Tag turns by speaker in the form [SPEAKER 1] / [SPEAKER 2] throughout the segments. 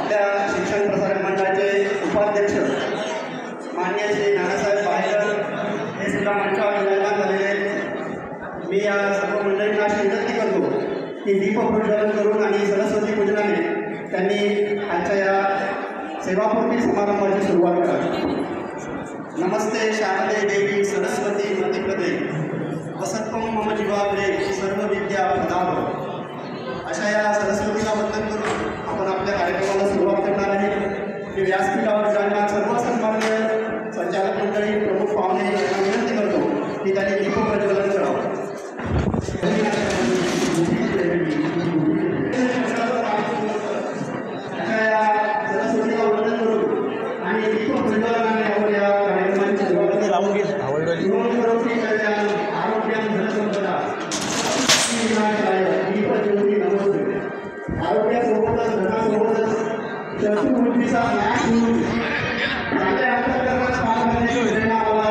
[SPEAKER 1] आपल्या शिक्षण प्रसारक मंडळाचे उपाध्यक्ष माननीय श्री नानासाहेब बाहेकर हे सुद्धा मंचावर विराजमान झालेले आहेत। मी या सर्व मंडळींना अशी विनंती करतो की दीपप्रज्वलन करून आणि सरस्वती पूजनाने त्यांनी आजच्या या सेवापूर्ती समारंभाची सुरुवात करावी। नमस्ते शारदे देवी सरस्वती प्रतिपदे वसत्वं मम जीवाग्रे सर्व विद्या प्रदाभ। अशा या सरस्वतीला वंदन करून आपण आपल्या कार्यक्रमाला सुरुवात करणार आहे। मी व्यासपीठावर जाणाऱ्या सर्व सन्माननीय संचालक मंडळी प्रमुख पाहुणे यांना विनंती करतो की त्यांनी दीपप्रज्वलन करावं। अशा या सरस्वतीला वंदन करून आणि दीपप्रज्वलनाने आपण या कार्यक्रमाची सुरुवात लावून घेतली। आरोग्यासोबतच धनासोबतच चतुर्बुद्धीचा नाश होऊन चांगल्या अंतर्गत काम करण्याची प्रेरणा मला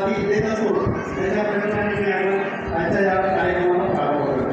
[SPEAKER 1] ती देत असतो। त्याच्या प्रेरणेने मी आजच्या या कार्यक्रमाला प्रारंभ करतो।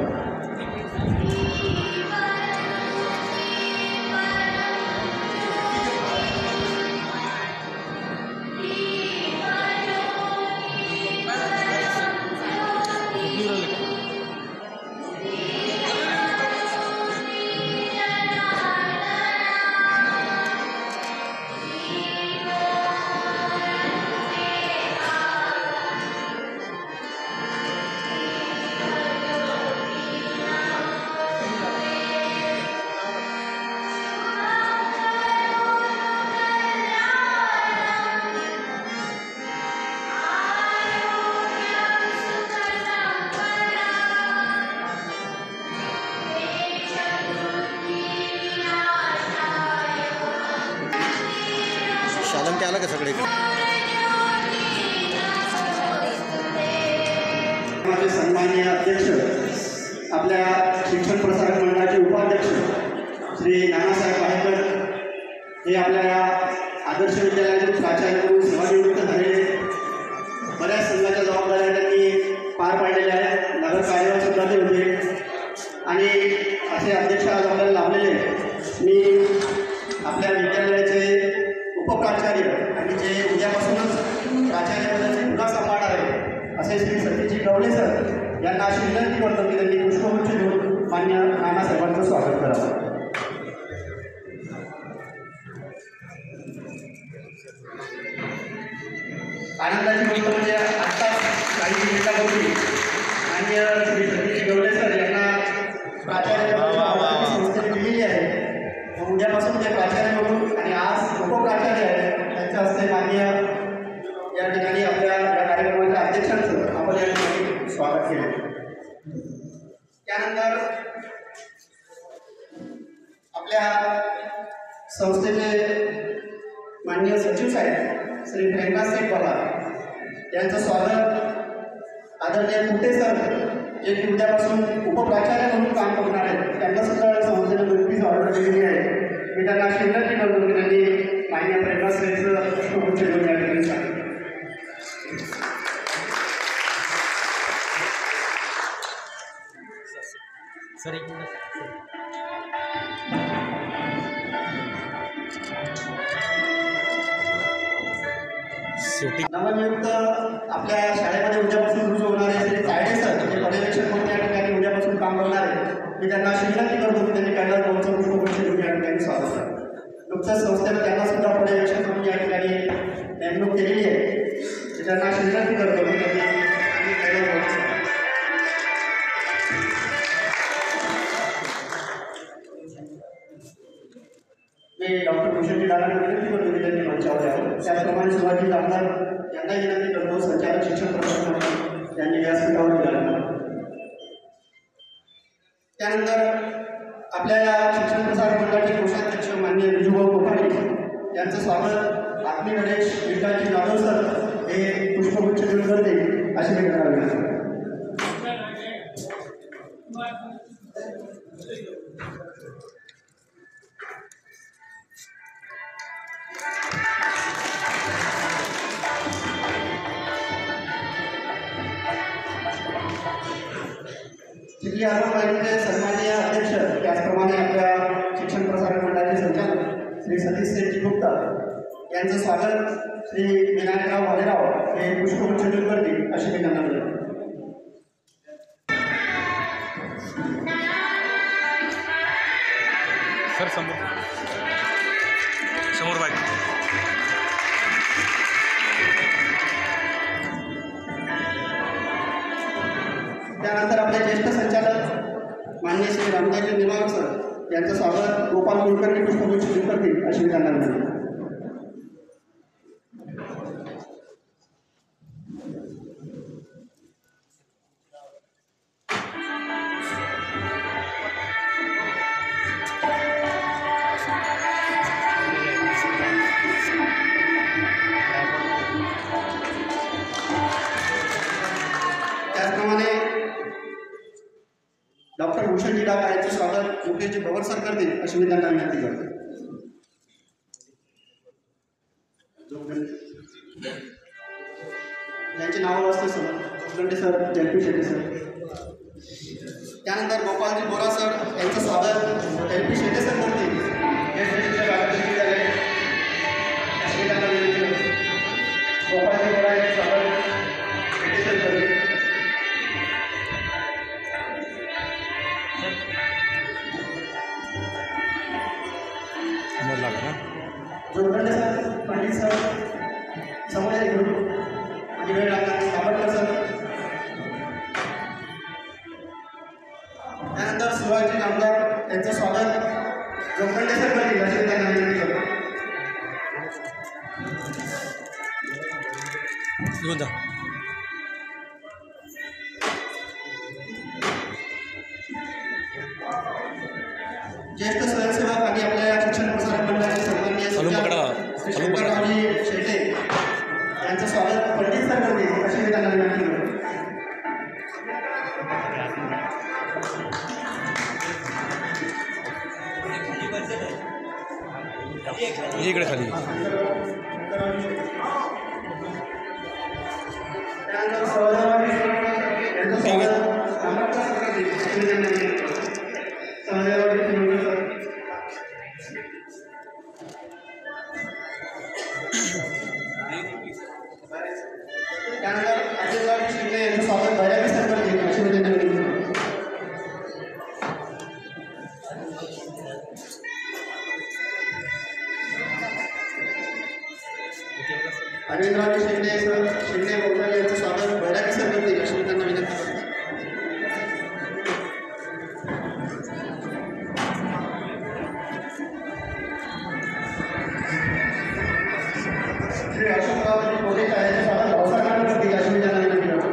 [SPEAKER 2] साधन आलं का सगळे?
[SPEAKER 1] माझे सन्माननीय अध्यक्ष आपल्या शिक्षण प्रसारक मंडळाचे उपाध्यक्ष श्री नानासाहेब बाहेकर हे आपल्या या आदर्श विद्यालयाचे प्राचार्य म्हणून सेवानिवृत्त झालेले। बऱ्याच संघाच्या जबाबदाऱ्या त्यांनी पार पाडलेल्या आहेत। नगर कार्यालयात सुद्धा ते होते आणि असे अध्यक्ष आज आपल्याला लाभलेले। मी आपल्या विद्यालयाचे उपप्राचार्य आणि जे उद्यापासूनच प्राचार्यपदाची मुभा सांभाळणार आहे असे श्री सतीजी गवळे सर यांना अशी विनंती करतो की त्यांनी पुष्पगुच्छ देऊन मान्य नानासाहेबांचं स्वागत करावं। आनंदाची गोष्ट म्हणजे आत्ताच काही मिनिटापूर्वी मान्य श्री सतीजी गवळे सर यांना प्राचार्य संस्थेने दिलेली आहे। उद्यापासून ते प्राचार्य म्हणून आणि आज उपप्राचार्य आहेत त्यांच्या हस्ते मान्य या ठिकाणी आपल्या या कार्यक्रमाच्या अध्यक्षांचं आपण या ठिकाणी स्वागत केलं। त्यानंतर आपल्या संस्थेचे माननीय सचिव साहेब श्री प्रेमनाथ सिंग पवार यांचं स्वागत आदरणीय कुटे सर जे की उद्यापासून उपप्राचार्य म्हणून काम करणार आहेत त्यांना सुद्धा संस्थेने नोटीस ऑर्डर दिलेली आहे। मी त्यांना अशी विनंती करतो की त्यांनी मान्य प्रेमनाथ सिंगचं पुष्पगुच्छ देऊन या ठिकाणी सांगितलं।
[SPEAKER 2] सर एक मिनिट
[SPEAKER 1] नवनियुक्त आपल्या शाळेमध्ये उद्यापासून रुजू होणारे श्री तायडे सर जे पर्यवेक्षक म्हणून या ठिकाणी उद्यापासून काम करणार आहे। मी त्यांना अशी विनंती करतो की त्यांनी पहिला दोनचं पुष्पगुच्छ देऊन या ठिकाणी स्वागत करा। नुकत्याच संस्थेनं त्यांना सुद्धा पर्यवेक्षक म्हणून या ठिकाणी नेमणूक केलेली आहे। त्यांना अशी विनंती करतो की त्यांनी पहिला मी डॉक्टर भूषणजी दादांना विनंती करतो की त्यांनी मंचावर यावं। त्याचप्रमाणे शिवाजी आमदार यांनाही विनंती करतो संचालक शिक्षण प्रशासन यांनी व्यासपीठावर विराजमान। त्यानंतर आपल्या या शिक्षण प्रसारक मंडळाचे कोषाध्यक्ष माननीय विजूभाऊ कोठारे यांचं स्वागत आत्मी गणेश विठ्ठलजी जाधव सर हे पुष्पगुच्छ देऊन करते अशी मी करावी। जिल्हा आरोग्य सन्माननीय अध्यक्ष त्याचप्रमाणे आपल्या शिक्षण प्रसारक मंडळाचे संचालक श्री सतीश सेठजी गुप्ता यांचं स्वागत श्री विनायकराव भालेराव हे पुष्पगुच्छ देऊन करतील अशी मी त्यांना विनंती.
[SPEAKER 2] सर समोर समोर बाईक.
[SPEAKER 1] त्यानंतर आपले ज्येष्ठ संचालक माननीय श्री रामदाजी निवास सर यांचं स्वागत गोपाल कुलकर्णी पुष्पगुच्छ देऊन करतील अशी मी त्यांना विनंती. त्याचप्रमाणे डॉक्टर भूषणजी डागा यांचं स्वागत मुकेशजी पवार सर करतील अशी मी त्यांना विनंती करतो. यांची नावं असते sir Jogdande sir, JP Shetty sir. त्यानंतर गोपालजी बोरा सर यांचं स्वागत जयपी शेट्टी सर करतील. गोपालजी बोरा यांचं स्वागत शेट्टी सर करतील.
[SPEAKER 2] समोर लागा ना.
[SPEAKER 1] जोगदंडे सर, पंडित सर समोर घेऊन आणि वेळ लागणार कापडकर सर. त्यानंतर शिवाजी नामदार यांचं स्वागत जोगदंडे सर करतील अशी त्यांना विनंती करतो.
[SPEAKER 2] घेऊन जा.
[SPEAKER 1] ज्येष्ठ स्वयंसेवक आणि आपल्या शिक्षण प्रसारक मंडळाचे सन्माननीय श्री शंकररावजी शेटे यांचं स्वागत पंडित सर करतील अशी मी त्यांना विनंती करतो.
[SPEAKER 2] इकडे खाली.
[SPEAKER 1] त्यानंतर सहजाराव यांचं स्वागत आंबेडकर सर करतील अशी मी त्यांना विनंती करतो. सहजाराव सर. त्यानंतर अजितराव शिंदे यांचं स्वागत भैरावी सर करतील अशी मी त्यांना विनंती करतो. अरविंदराव शिंदे सर, शिंदे बोलकर यांचं स्वागत भैरावी सर करतील अशी मी त्यांना विनंती करतो. श्री अशोकराव कोटेचा यांचं स्वागत भाऊसाहेब मॅडम करतील अशी मी त्यांना विनंती करतो.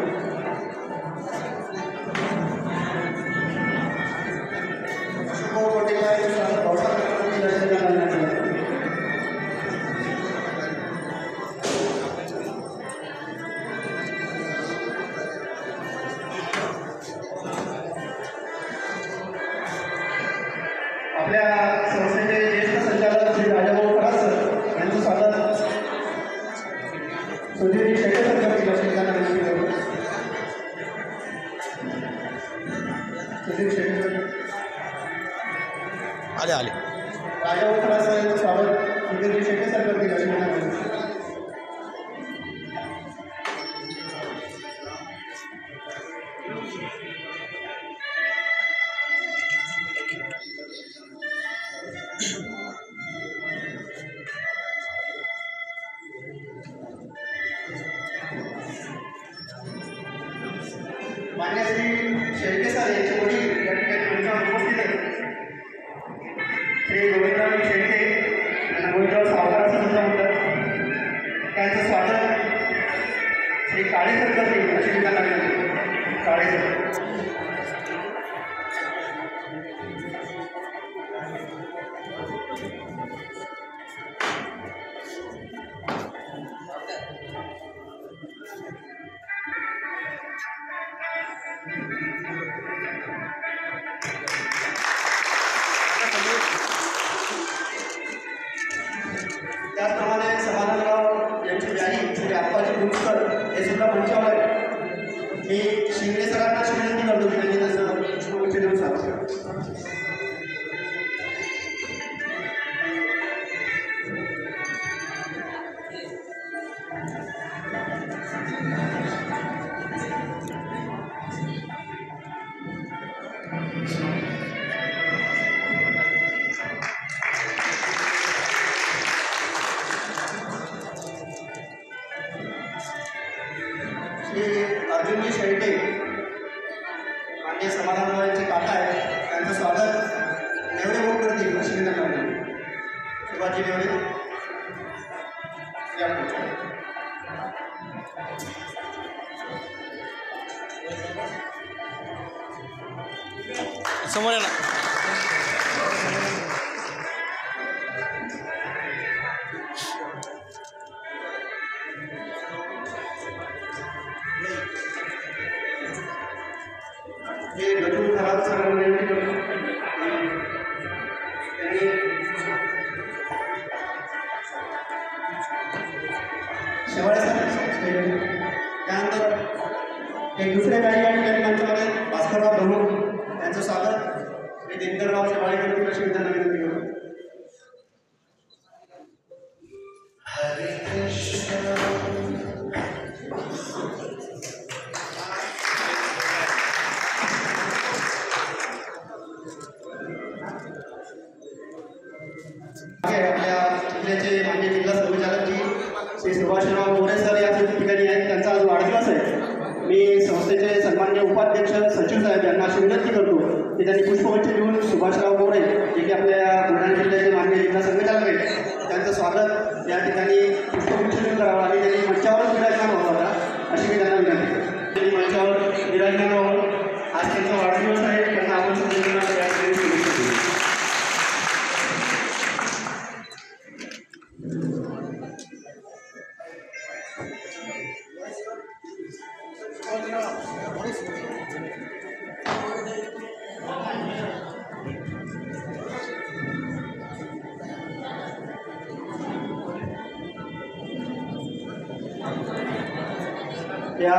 [SPEAKER 1] अशोकराव कोटेचा यांचं स्वागत भाऊसाहेब मॅडम करतील अशी मी त्यांना विनंती करतो. आपल्या संस्थेचे ज्येष्ठ संचालक श्री राजाभाऊ खरात सर यांचं स्वागत सुधीरजी शेटे सर करतील अशी त्यांना विनंती करतो. सुधीर शेटे सर.
[SPEAKER 2] आले आले.
[SPEAKER 1] राजाभाऊ खरात सर यांचं स्वागत सुधीरजी शेटे सर करतील अशी त्यांना विनंती करतो. मान्य श्री शेळके सर यांचे वडील या ठिकाणी मंचावर उपस्थित आहेत. श्री गोविंदराव शेळके यांना गोविंदराव सावकार असं सुद्धा म्हणतात. त्यांचं स्वागत श्री काळे सर करतील अशी मी त्यांना विनंती करतो. काळे सर. त्याचप्रमाणे समाधानराव यांची व्याही श्री आप्पाजी गुंजकर हे सुद्धा मंचावर आहे. मी शिंदे सरांना विनंती करतो की त्यांनी त्याचं पुष्पगुच्छ देऊन सांगतो. शिवाजी देवरे या पुढच्या.
[SPEAKER 2] समोर या ना.
[SPEAKER 1] हे गजू खराब सरांनी शेवाळे सर. त्यानंतर एक दुसरे काही या ठिकाणी मंचावर आहेत भास्करराव धनुक यांचं स्वागत मी दिनकरराव शेवाळे करतील अशी विधान विनंती करतो. आपल्या जिल्ह्याचे मान्य जिल्हा संचालक जी श्री सुभाषराव मोरे सर या ठिकाणी आहेत. त्यांचा आज वाढदिवस आहे. मी संस्थेचे सन्मान्य उपाध्यक्ष सचिव साहेब यांना अशी विनंती करतो की त्यांनी पुष्पगुच्छ देऊन सुभाषराव मोरे जे की आपल्या बुलढाणा जिल्ह्याचे मान्य जिल्हा संचालक आहेत त्यांचं स्वागत या ठिकाणी पुष्पगुच्छ देऊन करावं आणि त्यांनी मंचावरच विराजमान व्हावं होता अशी मी त्यांना विनंती करतो. त्यांनी मंचावर विराजमान व्हावं. आज त्यांचा वाढदिवस आहे. त्यांना आपण सगळ्यांना या ठिकाणी शुभेच्छा देऊ. या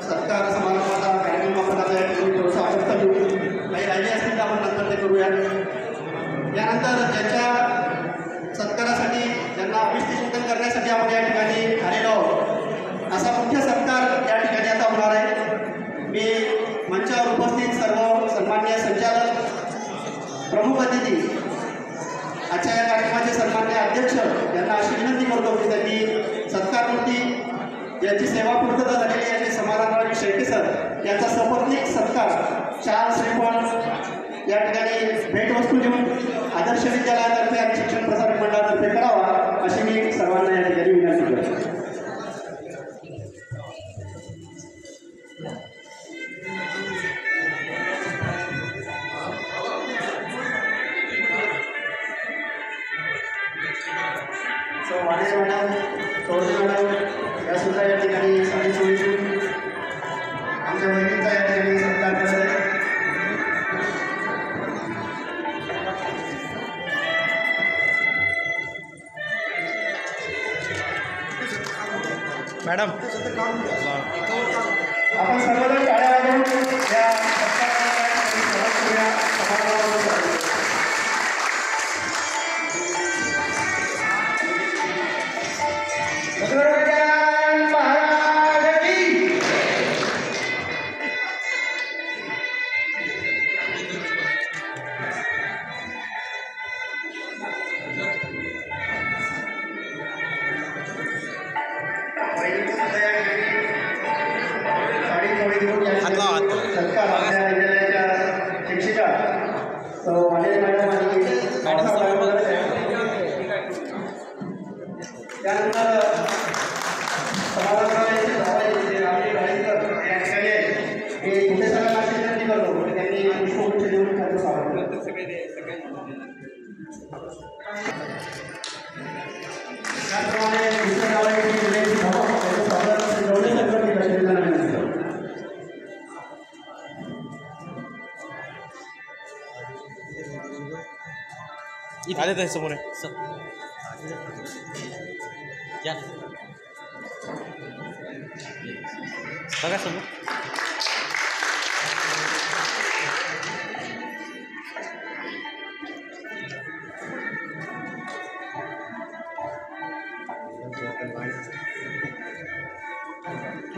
[SPEAKER 1] सत्कार समारंभाचा कार्यक्रम आपण आता या ठिकाणी थोडंसं आवडतं घेऊ. काही राहिले असतील तर आपण नंतर ते करूया. यानंतर ज्यांच्या सत्कारासाठी ज्यांना अभिष्टचिंतन करण्यासाठी आपण या ठिकाणी आलेलो आहोत असा मुख्य सत्कार या ठिकाणी आता होणार आहे. मी मंचावर उपस्थित सर्व सन्मान्य संचालक प्रमुख अतिथी आजच्या या कार्यक्रमाचे सन्मान्य अध्यक्ष यांना अशी विनंती करतो की त्यांनी सत्कारमूर्ती यांची सेवा पूर्तता झालेली आहे समाधानराव शेळके सर यांचा सपत्नीक सत्कार शाल श्रीफळ या ठिकाणी भेटवस्तू देऊन आदर्श विद्यालयातर्फे आणि शिक्षण प्रसारक मंडळातर्फे करावा अशी मी सर्वांना या ठिकाणी विनंती करतो. वाणे मॅडम चौधरी मॅडम या सुद्धा या ठिकाणी साडी चोळी आमच्या बहिणींचा या ठिकाणी सत्कार करत आहे.
[SPEAKER 2] मॅडम
[SPEAKER 1] आपण सर्वजण टाळ्या वाजवून या सत्काराला सत्कार आपल्या विद्यालयाच्या शिक्षिका सो वाणे मॅडम आणि त्यानंतर समाधानराव यांचे भाऊ रामजी गाडीकर या ठिकाणी मी कुठे सगळ्यांना अशी विनंती करतो की त्यांनी पुष्पगुच्छ देऊन त्यांचं स्वागत केलं. त्याचप्रमाणे दुसऱ्या गावाची जिल्ह्याची भाऊ त्यांचं स्वागत गवळे सर केलं अशी विनंती करतो.
[SPEAKER 2] आले तर समोर आहे बघा समोर.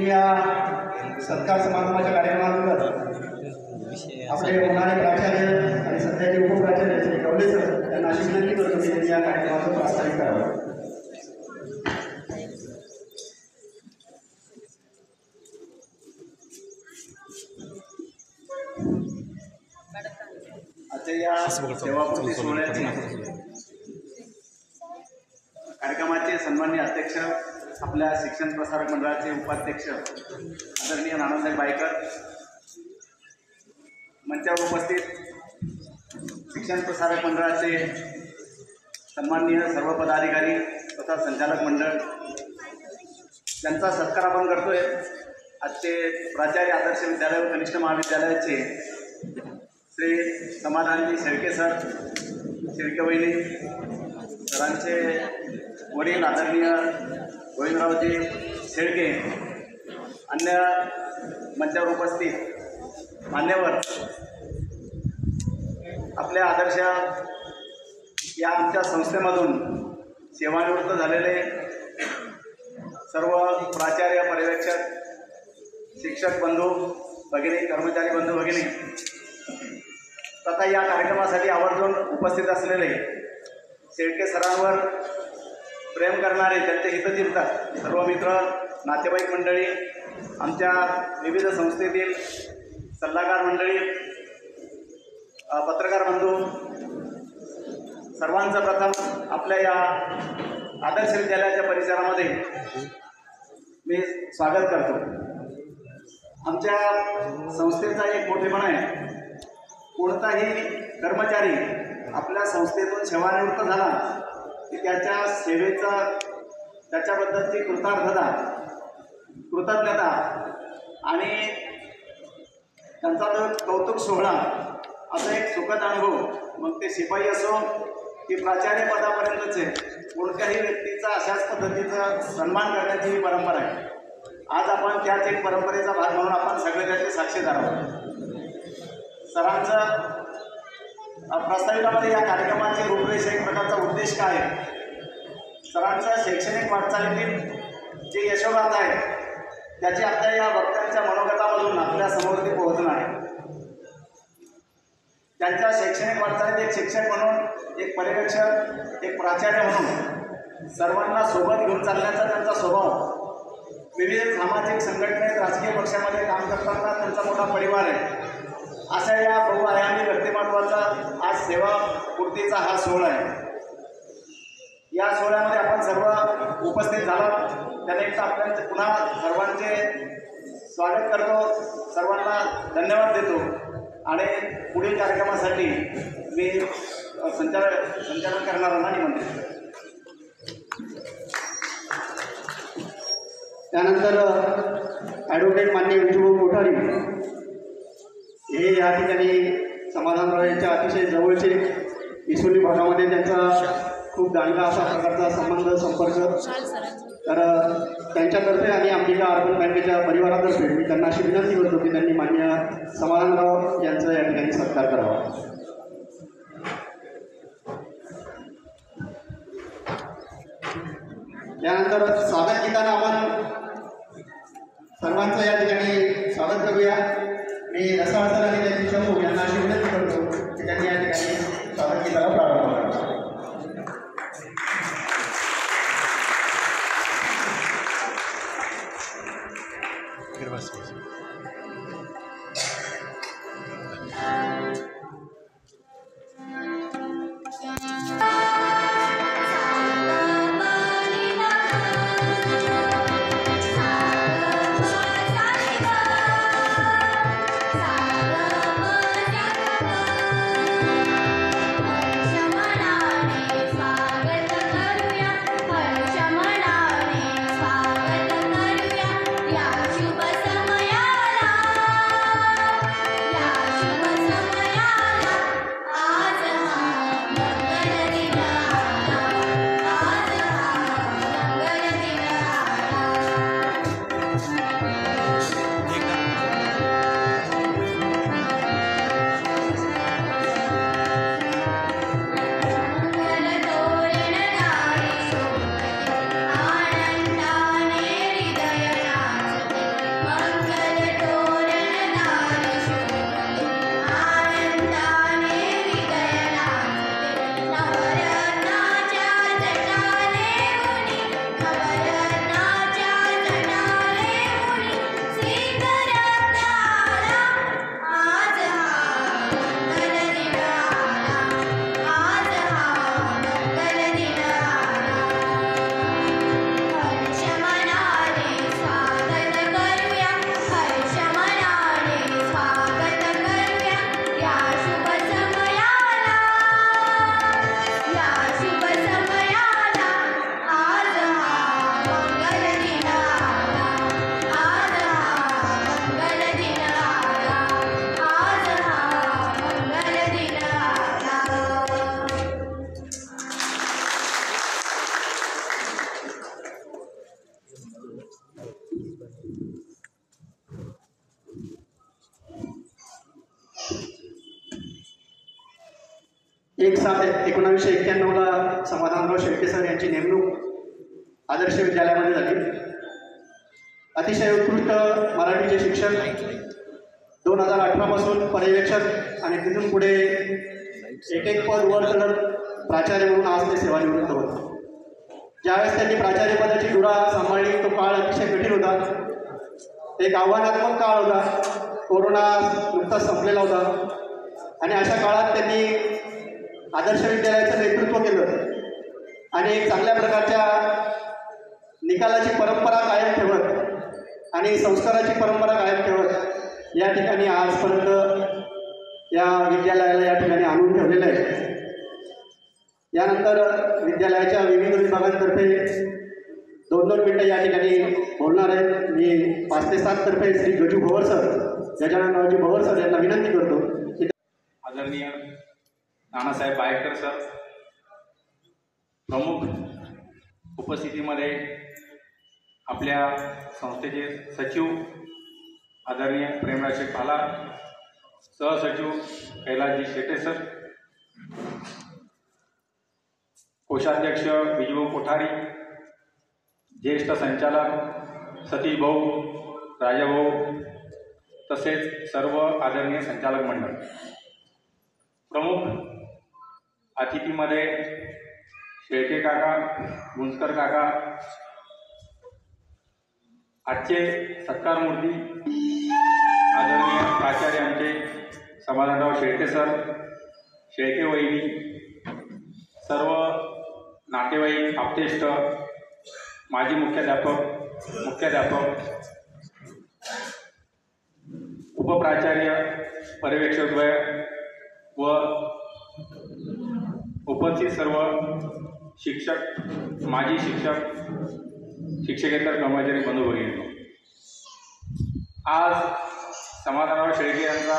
[SPEAKER 1] या सत्कार समारंभाच्या कार्यक्रमानंतर आपले होणारे प्राचार्य आणि सध्याचे उपप्राचार्य श्री गवळे सर यांना अशी विनंती करतो की त्यांनी या कार्यक्रमाचं प्रास्ताविक करावं. आता या सेवापूर्ती सोहळ्याचे
[SPEAKER 3] सन्माननीय अध्यक्ष, आपल्या शिक्षण प्रसारक मंडळाचे उपाध्यक्ष आदरणीय नानासाहेब बायकर, मंचावर उपस्थित शिक्षण प्रसारक मंडळाचे सन्माननीय सर्व पदाधिकारी तथा संचालक मंडळ, त्यांचा सत्कार आपण करतोय. आजचे प्राचार्य आदर्श विद्यालय व कनिष्ठ महाविद्यालयाचे श्री समाधानजी शेळके सर, शेळके वहिनी, सरांचे वडील आदरणीय गोविंदरावजी शेळके, अन्य मंचावर उपस्थित मान्यवर, आपल्या आदर्श या आमच्या संस्थेमधून सेवानिवृत्त झालेले सर्व प्राचार्य, पर्यवेक्षक, शिक्षक बंधू भगिनी, कर्मचारी बंधू भगिनी तथा या कार्यक्रमासाठी आवर्जून उपस्थित असलेले शेळके सरांवर प्रेम करणारे, त्यांचे हितचिंतक सर्व मित्र, नातेवाईक मंडळी, आमच्या विविध संस्थेतील सल्लागार मंडळी, पत्रकार बंधू, सर्वांचं प्रथम आपल्या या आदर्श विद्यालयाच्या परिसरामध्ये मी स्वागत करतो. आमच्या संस्थेचा एक मोठेपणा आहे, कोणताही कर्मचारी आपल्या संस्थेतून सेवानिवृत्त झाला की त्याच्या सेवेचा, त्याच्याबद्दलची कृतज्ञता आणि त्यांचा जो कौतुक सोहळा, असा एक सुखद अनुभव, मग ते शिपाई असो की प्राचार्य पदापर्यंतचे, कोणत्याही व्यक्तीचा अशाच पद्धतीचा सन्मान करण्याची ही परंपरा आहे. आज आपण त्याच एक परंपरेचा भाग म्हणून आपण सगळे त्याचे साक्षीदार आहोत. सरांचं प्रस्ताविकामध्ये या कार्यक्रमाची रूपरेषा, एक प्रकारचा उद्देश काय आहे, सरांचं शैक्षणिक वाटचालीतील जे यशोगाथा आहे त्याची आपल्या या वक्त्यांच्या मनोगतामधून आपल्यासमोर ती पोहोचणार आहे. त्यांच्या शैक्षणिक वाटचालीत एक शिक्षक म्हणून, एक पर्यवेक्षक, एक प्राचार्य म्हणून सर्वांना सोबत घेऊन चालण्याचा त्यांचा स्वभाव, विविध सामाजिक संघटनेत, राजकीय पक्षामध्ये काम करताना त्यांचा मोठा परिवार आहे, अशा या बहुआयामी व्यक्तिमत्वाचा आज सेवापूर्तीचा हा सोहळा आहे. या सोहळ्यामध्ये आपण सर्व उपस्थित झालो, त्यानिमित्त आपल्या पुन्हा सर्वांचे स्वागत करतो, सर्वांना धन्यवाद देतो आणि पुढील कार्यक्रमासाठी मी संचालन करणाऱ्यांना निमंत्रित करतो.
[SPEAKER 1] त्यानंतर ॲडव्होकेट मान्य विठूभाऊ कोठारी हे या ठिकाणी समाधानराव यांच्या अतिशय जवळचे, इसोली भागामध्ये त्यांचा खूप दांडगा असा प्रकारचा संबंध, संपर्क. तर त्यांच्यातर्फे आणि अंबिका अर्बन बँकेच्या परिवारातर्फे मी त्यांना अशी विनंती करतो की त्यांनी मान्य समाधानराव यांचा या ठिकाणी सत्कार करावा. त्यानंतर स्वागत गीतानं आपण सर्वांचं या ठिकाणी स्वागत करूया. मी रसाळ सर आणि त्यांची चमू यांना अशी विनंती करतो की त्यांनी या ठिकाणी स्वागत गीताला प्रारंभ करावा.
[SPEAKER 4] हर्ष मनाने स्वागत करूया, या शुभ
[SPEAKER 1] 1/7/1991 समाधानराव शेळके सर यांची नेमणूक आदर्श विद्यालयामध्ये झाली. अतिशय उत्कृष्ट मराठीचे शिक्षण 2018 पासून पर्यवेक्षक आणि तिथून पुढे एक पद वर चढत प्राचार्य म्हणून आज ते सेवानिवृत्त होते. ज्यावेळेस त्यांनी प्राचार्यपदाची धुरा सांभाळली तो काळ अतिशय कठीण होता. एक आव्हानात्मक काळ होता. कोरोना नुकताच संपलेला होता आणि अशा काळात त्यांनी आदर्श विद्यालयाचं नेतृत्व केलं आणि एक चांगल्या प्रकारच्या निकालाची परंपरा कायम ठेवत आणि संस्काराची परंपरा कायम ठेवत या ठिकाणी आजपर्यंत या विद्यालयाला या ठिकाणी आणून ठेवलेलं आहे. यानंतर विद्यालयाच्या विविध विभागांतर्फे 2-2 मिनिटं या ठिकाणी बोलणार आहेत. मी 5 ते 7 तर्फे श्री गजू भवर सर, गजाननरावजी भवर सर यांना विनंती करतो की
[SPEAKER 3] आदरणीय नानासाहेब बायकर सर प्रमुख उपस्थितीमध्ये आपल्या संस्थेचे सचिव आदरणीय प्रेमराज शेठ भाला, सहसचिव कैलासजी शेटे सर, कोषाध्यक्ष विजू कोठारी, ज्येष्ठ संचालक सतीश भाऊ, राजाभाऊ तसेच सर्व आदरणीय संचालक मंडळ. प्रमुख अतिथीमध्ये शेळके काका, गुंजकर काका, आजचे सत्कार मूर्ती आदरणीय प्राचार्य आमचे समाधानराव शेळके सर, शेळके वहिनी, सर्व नातेवाईक, आप्तेष्ट, माजी मुख्याध्यापक, उपप्राचार्य, पर्यवेक्षकद्वय व उपस्थित सर्व शिक्षक, माजी शिक्षक, शिक्षकेतर कर्मचारी बंधू भगिनी, आज समाधानराव शेळके यांचा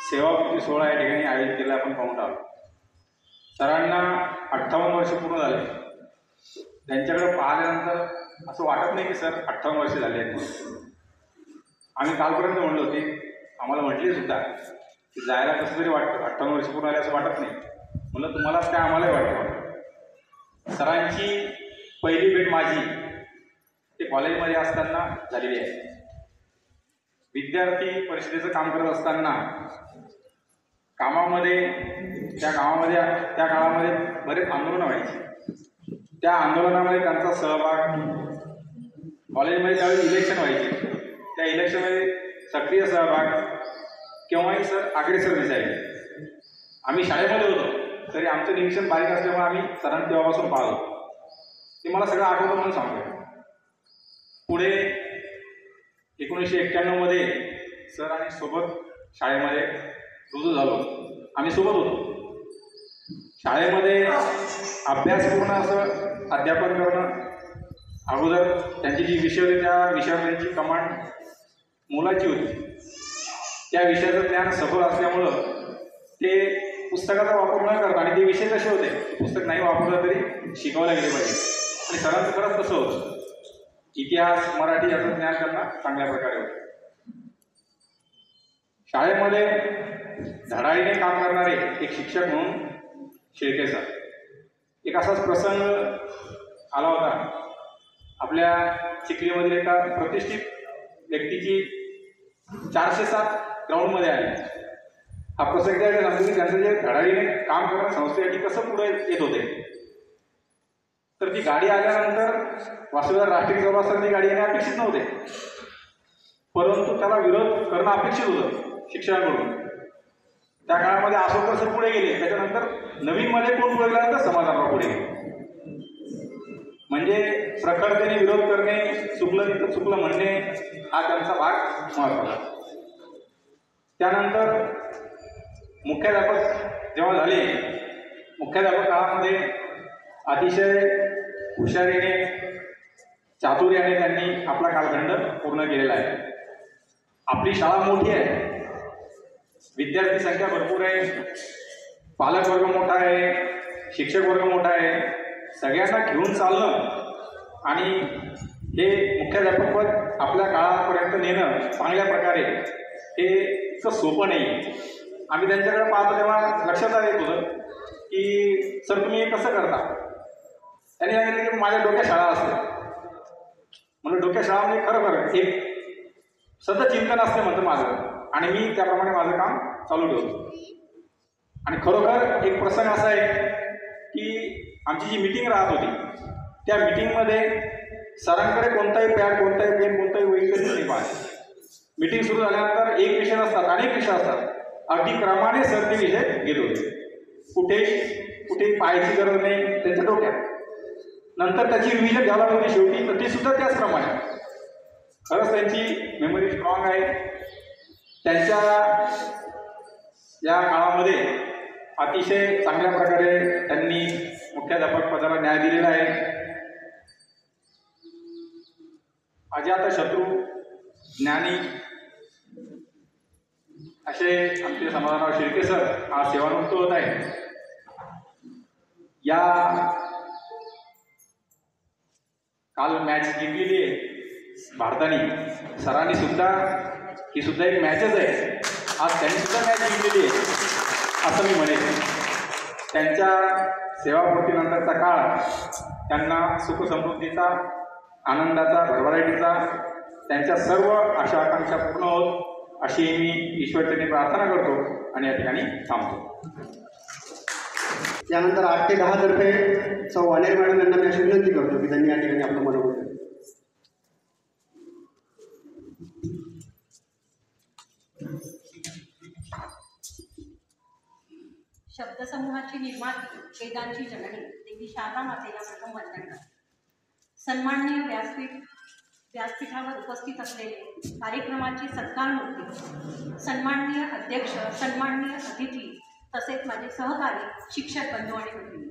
[SPEAKER 3] सेवामुक्ती सोहळा या ठिकाणी आयोजित केला आपण पाहून आहोत. सरांना 58 वर्ष पूर्ण झाले. त्यांच्याकडे पाहिल्यानंतर असं वाटत नाही की सर 58 वर्ष झाले आहेत. आम्ही कालपर्यंत म्हणलो होते, आम्हाला म्हटले सुद्धा की जायला कसं तरी वाटतं, 58 वर्ष पूर्ण आले असं वाटत नाही. म्हणलं तुम्हालाच काय आम्हालाही वाटतं. सरांची पहिली भेट माझी ते कॉलेजमध्ये असताना झालेली आहे. विद्यार्थी परिषदेचं काम करत असताना त्या काळामध्ये बरेच आंदोलनं व्हायची. त्या आंदोलनामध्ये त्यांचा सहभाग, कॉलेजमध्ये त्यावेळी इलेक्शन व्हायचे, त्या इलेक्शनमध्ये सक्रिय सहभाग, केव्हाही सर अग्रेसर दिसायचे. आम्ही शाळेमध्ये होतो तरी आमचं निरीक्षण बारीक असल्यामुळे आम्ही सरांना तेव्हापासून पाहतो. ते मला सगळं आठवतं म्हणून सांगतो. पुढे 1991 मध्ये सर आणि सोबत शाळेमध्ये रुजू झालो. आम्ही सोबत होतो. शाळेमध्ये अभ्यासपूर्ण असं अध्यापन करणं, अगोदर त्यांची जी विषय होते त्या विषयावर त्यांची कमांड मोलाची होती. त्या विषयाचं ज्ञान सखोल असल्यामुळं ते पुस्तकाचा वापर न करता, आणि ते विषय कसे होते, पुस्तक नाही वापरलं तरी शिकवल्या गेले पाहिजे. आणि सरांचं खरंच तसं होतं. इतिहास, मराठी याचं ज्ञान त्यांना चांगल्या प्रकारे होतं. शाळेमध्ये धडाडीने काम करणारे एक शिक्षक म्हणून शेळके सर. एक असाच प्रसंग आला होता. आपल्या चिखलीमधील एका प्रतिष्ठित व्यक्तीची 407 ग्राउंडमध्ये आली. हा प्रसंग त्यावेळी सांगतो की त्यांचं जे धडाडीने काम करणाऱ्या संस्थेसाठी कसं पुढे येत होते. तर ती गाडी आल्यानंतर वासुदेव राष्ट्रीय सभा ती गाडी येणे अपेक्षित नव्हते, परंतु त्याला विरोध करणं अपेक्षित होतं शिक्षकांकडून. त्या काळामध्ये अशोक सर पुढे गेले. त्याच्यानंतर नवीनमध्ये कोण पुढे गेला तर समाधानराव पुढे गेले. म्हणजे प्रखरतेने विरोध करणे, चुकलं तिथं चुकलं म्हणणे हा त्यांचा भाग महत्त्वाचा. त्यानंतर मुख्याध्यापक जेव्हा झाले, मुख्याध्यापक काळामध्ये अतिशय हुशारीने, चातुर्याने त्यांनी आपला कालखंड पूर्ण केलेला आहे. आपली शाळा मोठी आहे, विद्यार्थी संख्या भरपूर आहे, पालक वर्ग मोठा आहे, शिक्षक वर्ग मोठा आहे. सगळ्यांना घेऊन चालणं आणि हे मुख्याध्यापकपद आपल्या काळापर्यंत नेणं चांगल्या प्रकारे हे इतकं सोपं नाही आहे. आम्ही त्यांच्याकडे पाहतो तेव्हा लक्षात येत होतं की सर तुम्ही हे कसं करता. त्यांनी सांगितलं की माझ्या डोक्यात शाळा असते. म्हणजे डोक्यात शाळा म्हणजे खरोखर एक सतत चिंतन असते म्हणतं माझं, आणि मी त्याप्रमाणे माझं काम चालू ठेवतो. आणि खरोखर एक प्रसंग असा आहे की आमची जी मीटिंग राहत होती त्या मीटिंगमध्ये सरांकडे कोणताही पॅड, कोणताही पेन, कोणताही वही कधीच नाही पाहिजे. मीटिंग सुरू झाल्यानंतर एक विषय नसतात, अनेक विषय असतात. अगदी क्रमाने सर ते विषय घेत होते. कुठे पाहायची गरज नाही त्यांच्या डोक्यात. नंतर त्याची रिव्हिजन घ्यायला होती शेवटी, तर ती सुद्धा त्याचप्रमाणे. खरंच त्यांची मेमरी स्ट्रॉंग आहे. त्यांच्या या काळामध्ये अतिशय चांगल्या प्रकारे त्यांनी मुख्याध्यापक पदाला न्याय दिलेला आहे. अजातशत्रू, ज्ञानी असे आमचे समाधानराव शिर्के सर आज सेवानिवृत्त होत आहे. या काल मॅच जिंकलेली आहे भारताने. सरांनी सुद्धा ही सुद्धा एक मॅचच आहे. आज त्यांनी सुद्धा मॅच जिंकलेली आहे असं मी म्हणेन. त्यांच्या सेवापूर्तीनंतरचा काळ त्यांना सुखसमृद्धीचा, आनंदाचा, भरभराटीचा, त्यांच्या सर्व आशा आकांक्षा पूर्ण होत अशी मी ईश्वरचरणी प्रार्थना करतो आणि या ठिकाणी थांबतो.
[SPEAKER 1] यानंतर 8 ते 10 तर्फे सौ वानेर मॅडम यांना मी अशी विनंती करतो की त्यांनी या ठिकाणी आपलं मनोगत द्यावं.
[SPEAKER 4] शब्दसमूहाची निर्माती, वेदांची जननी देवी शारदा मातेला प्रथम वंदन करते. सन्माननीय व्यासपीठावर उपस्थित असलेले कार्यक्रमाचे सत्कार मूर्ती, सन्माननीय अध्यक्ष, सन्माननीय अतिथी तसेच माझे सहकारी शिक्षक बंधू आणि भगिनी,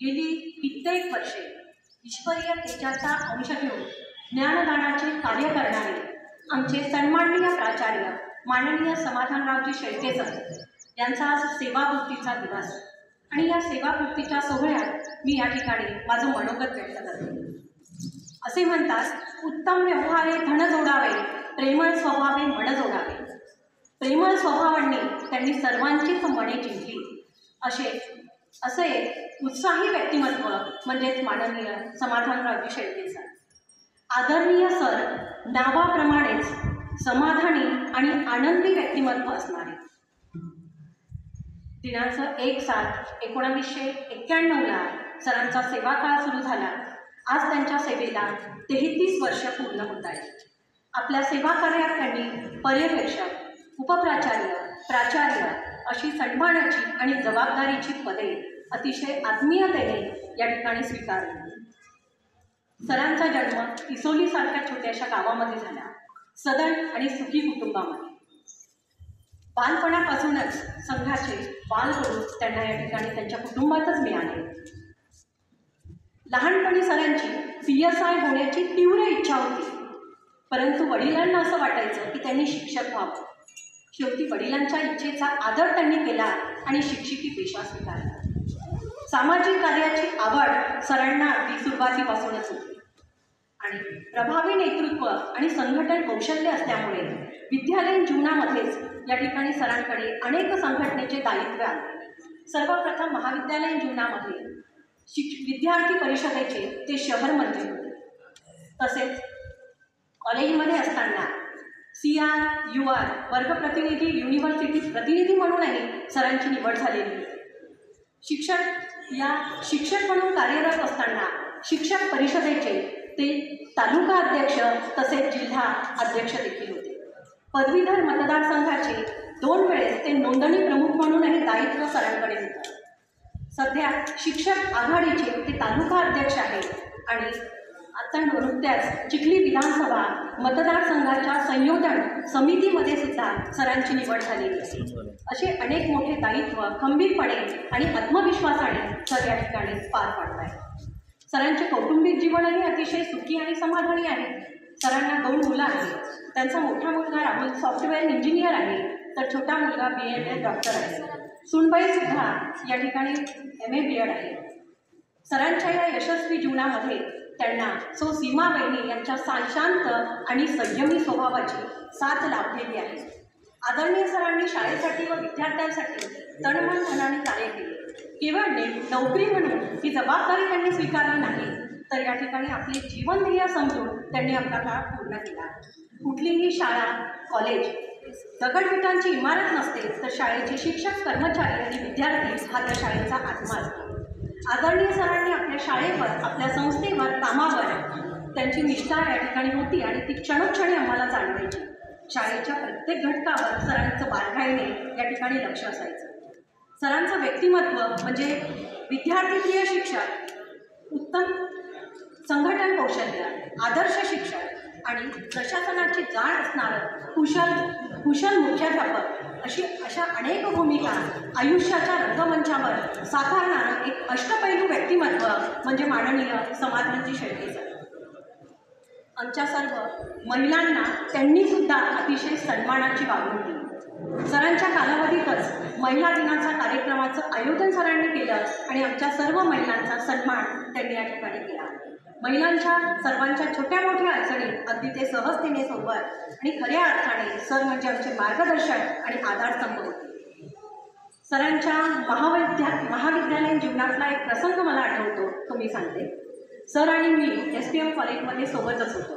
[SPEAKER 4] गेली कित्येक वर्षे ईश्वरीय तेजाचा अंश घेऊन ज्ञानदानाचे कार्य करणारे आमचे सन्माननीय प्राचार्य माननीय समाधानरावजी शेळके सर यांचा आज सेवापूर्तीचा दिवस, आणि या सेवापूर्तीच्या सोहळ्यात मी या ठिकाणी माझं मनोगत व्यक्त करते. असे म्हणतात, उत्तम व्यवहारे धन जोडावे, प्रेमळ स्वभावे मन जोडावे. प्रेमळ स्वभावांनी त्यांनी सर्वांचीच मने जिंकली. असे उत्साही व्यक्तिमत्व म्हणजेच माननीय समाधानरावजी शेळके सर. आदरणीय सर नावाप्रमाणेच समाधानी आणि आनंदी व्यक्तिमत्व असणारे. दिनांक 1/7/1991 सरांचा सेवा काळ सुरू झाला. आज त्यांच्या सेवेला 33 वर्ष पूर्ण होत आहेत. आपल्या सेवा कार्यात त्यांनी पर्यवेक्षक, उपप्राचार्य, प्राचार्य अशी सन्मानाची आणि जबाबदारीची पदे अतिशय आत्मीयतेने या ठिकाणी स्वीकारली. सरांचा जन्म इसोलीसारख्या छोट्याशा गावामध्ये झाला, सदन आणि सुखी कुटुंबामध्ये. बालपणापासूनच संघाचे बालगुरू त्यांना या ठिकाणी त्यांच्या कुटुंबातच मिळाले. लहानपणी सरांची PSI होण्याची तीव्र इच्छा होती, परंतु वडिलांना असं वाटायचं की त्यांनी शिक्षक व्हावं. शेवटी वडिलांच्या इच्छेचा आदर त्यांनी केला आणि शिक्षिकी पेशा स्वीकारला. सामाजिक कार्याची आवड सरांना अगदी सुरुवातीपासूनच होती, आणि प्रभावी नेतृत्व आणि संघटन कौशल्य असल्यामुळे विद्यालयीन जीवनामध्येच या ठिकाणी सरांकडे अनेक संघटनेचे दायित्व आले. सर्वप्रथम महाविद्यालयीन जीवनामध्ये विद्यार्थी परिषदेचे ते शहर मंत्री होते. तसेच कॉलेजमध्ये असताना CR UR वर्गप्रतिनिधी, युनिव्हर्सिटी प्रतिनिधी म्हणूनही सरांची निवड झालेली होती. शिक्षक म्हणून कार्यरत असताना शिक्षक परिषदेचे ते तालुका अध्यक्ष तसेच जिल्हा अध्यक्ष देखील होते. पदवीधर मतदारसंघाचे 2 वेळेस ते नोंदणी प्रमुख म्हणूनही दायित्व सरांकडे होतं. सध्या शिक्षक आघाडीचे ते तालुका अध्यक्ष आहेत, आणि आता नुकत्याच चिखली विधानसभा मतदारसंघाच्या संयोजन समितीमध्ये सुद्धा सरांची निवड झालेली आहे. असे अनेक मोठे दायित्व खंबीरपणे आणि आत्मविश्वासाने सर या ठिकाणी पार पाडत आहेत. सरांचे कौटुंबिक जीवनही अतिशय सुखी आणि समाधानी आहे. सरांना 2 मुलं आहेत. त्यांचा मोठा मुलगा राहुल सॉफ्टवेअर इंजिनियर आहे, तर छोटा मुलगा BA डॉक्टर आहे. सुनबाईसुद्धा या ठिकाणी MA BEd आहे. सरांच्या या यशस्वी जीवनामध्ये त्यांना सीमा वहिनी यांच्या शांत आणि संयमी स्वभावाची साथ लाभलेली आहे. आदरणीय सरांनी शाळेसाठी व विद्यार्थ्यांसाठी तनमन धनाने कार्य केले. केवळ नोकरी म्हणून ही जबाबदारी त्यांनी स्वीकारली नाही, तर या ठिकाणी आपले जीवन ध्येय समजून त्यांनी आपला काळ पूर्ण केला. कुठलीही शाळा, कॉलेज दगडविटांची इमारत नसते, तर शाळेचे शिक्षक, कर्मचारी आणि विद्यार्थी हा त्या शाळेचा आत्मा असतो. आदरणीय सरांनी आपल्या शाळेवर, आपल्या संस्थेवर, कामावर त्यांची निष्ठा या ठिकाणी होती आणि ती क्षणोक्षणी आम्हाला जाणवायची. शाळेच्या प्रत्येक घटकावर सरांचं बारकाईने या ठिकाणी लक्ष असायचं. सरांचं व्यक्तिमत्व म्हणजे विद्यार्थीप्रिय शिक्षक, उत्तम संघटन कौशल्य, आदर्श शिक्षक आणि प्रशासनाची जाण असणारं कुशल मुख्याध्यापक अशा अनेक भूमिका आयुष्याच्या रंगमंचावर साकारणारं एक अष्टपैलू व्यक्तिमत्व म्हणजे माननीय समाधानजी शेळके सर. आमच्या सर्व महिलांना त्यांनी सुद्धा अतिशय सन्मानाची वागणूक दिली. सरांच्या कालावधीतच महिला दिनाच्या कार्यक्रमाचं आयोजन सरांनी केलं आणि आमच्या सर्व महिलांचा सन्मान त्यांनी या ठिकाणी केला. महिलांच्या सर्वांच्या छोट्या मोठ्या अडचणी अगदी ते सहजतेने सोबत आणि खऱ्या अर्थाने सर म्हणजे आमचे मार्गदर्शक आणि आधारस्तंभ होते. सरांच्या महाविद्यालयीन जीवनातला एक प्रसंग मला आठवतो, तो मी सांगते. सर आणि मी SPM कॉलेजमध्ये सोबतच होतो.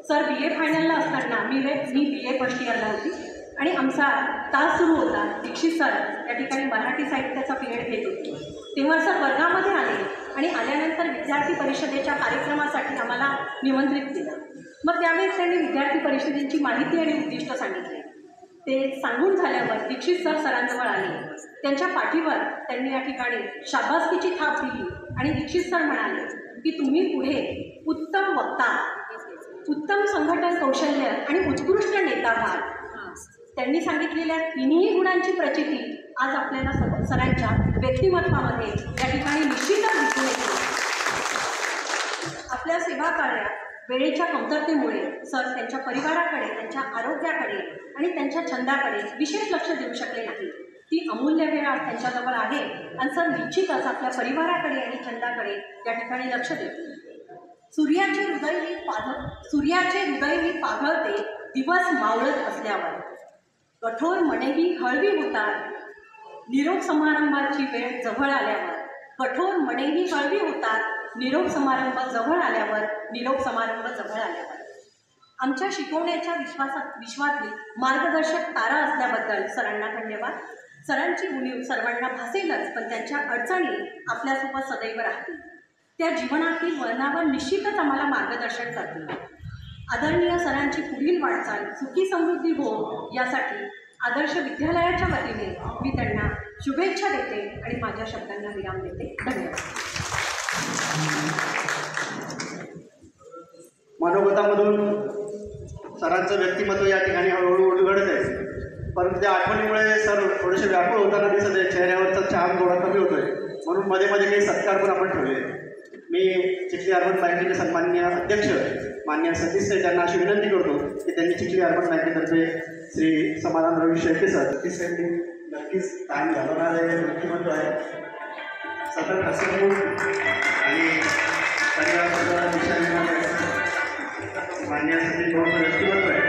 [SPEAKER 4] सर BA फायनलला असताना मी BA फर्स्ट इयरला होती आणि आमचा तास सुरू होता. दीक्षित सर या ठिकाणी मराठी साहित्याचा पिरियड घेत होते. तेव्हा सर वर्गामध्ये आले आणि आल्यानंतर विद्यार्थी परिषदेच्या कार्यक्रमासाठी आम्हाला निमंत्रित केलं. मग त्यावेळेस त्यांनी विद्यार्थी परिषदेची माहिती आणि उद्दिष्ट सांगितले. ते सांगून झाल्यावर दीक्षित सर सरांजवळ आले. त्यांच्या पाठीवर त्यांनी या ठिकाणी शाबासकीची थाप दिली आणि दीक्षित सर म्हणाले की तुम्ही पुढे उत्तम वक्ता, उत्तम संघटन कौशल्य आणि उत्कृष्ट नेता आहात. त्यांनी सांगितलेल्या तिन्ही गुणांची प्रचिती आज आपल्याला सरांच्या व्यक्तिमत्वामध्ये या ठिकाणी निश्चितच दिसून येते. आपल्या सेवा कार्यात वेळेच्या कमतरतेमुळे सर त्यांच्या परिवाराकडे, त्यांच्या आरोग्याकडे आणि त्यांच्या छंदाकडे विशेष लक्ष देऊ शकले नाही. ती अमूल्य वेळ आज त्यांच्याजवळ आहे आणि सर निश्चितच आपल्या परिवाराकडे आणि छंदाकडे या ठिकाणी लक्ष देतील. सूर्याचे हृदय ही पाघळते दिवस मावळत असल्यावर, कठोर मनेही हळवी होतात निरोप समारंभाची वेळ जवळ आल्यावर. कठोर मनेही हळवी होतात निरोप समारंभ जवळ आल्यावर. आमच्या शिकवण्याच्या विश्वातली मार्गदर्शक तारा असल्याबद्दल सरांना धन्यवाद. सरांची उणीव सर्वांना भासेलच, पण त्यांच्या अडचणी आपल्यासोबत सदैव राहतील. त्या जीवनातील वळणावर निश्चितच आम्हाला मार्गदर्शन करतील. आदरणीय सरांची पुढील वाटचाल सुखी समृद्धी हो यासाठी आदर्श विद्यालयाच्या वतीने मी त्यांना शुभेच्छा देते आणि माझ्या शब्दांना विराम देते. धन्यवाद.
[SPEAKER 1] मनोगतामधून सरांचं व्यक्तिमत्व या ठिकाणी हळूहळू घडत आहे, परंतु त्या आठवणीमुळे सर थोडेसे व्याकुळ होताना दिसत आहे. चेहऱ्यावरचा छान थोडा कमी होतोय, म्हणून मध्ये मध्ये काही सत्कार पण आपण ठेवले. मी चिखली अर्बन बँकेचे सन्माननीय अध्यक्ष माननीय सतीश साहेब यांना अशी विनंती करतो की त्यांनी चिखली अर्बन बँकेतर्फे श्री समाधान रवी शेळके सतीश साहेब नक्कीच टाईम घालवणारे व्यक्तिमत्व आहे. सतत हसमुख आणि परिवाराला दिशा देणारे मान्य सतीश भाऊचं व्यक्तिमत्व आहे.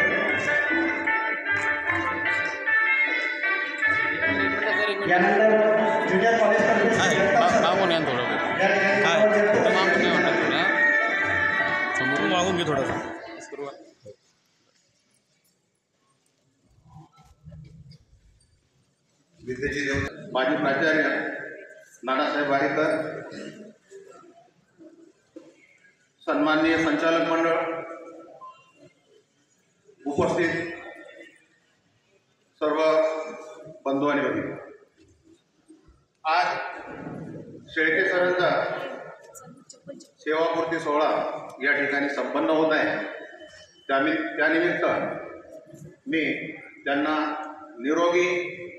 [SPEAKER 1] यानंतर ज्युनियर कॉलेज
[SPEAKER 2] मागून घे थोडंसं.
[SPEAKER 5] विद्येचे देव माजी प्राचार्य नानासाहेब वारेकर, सन्माननीय संचालक मंडळ, उपस्थित सर्व बंधू आणि भगिनी, आज शेळके सरांचा सेवापूर्ती सोहळा या ठिकाणी संपन्न होत आहे. त्यानिमित्त मी त्यांना निरोगी,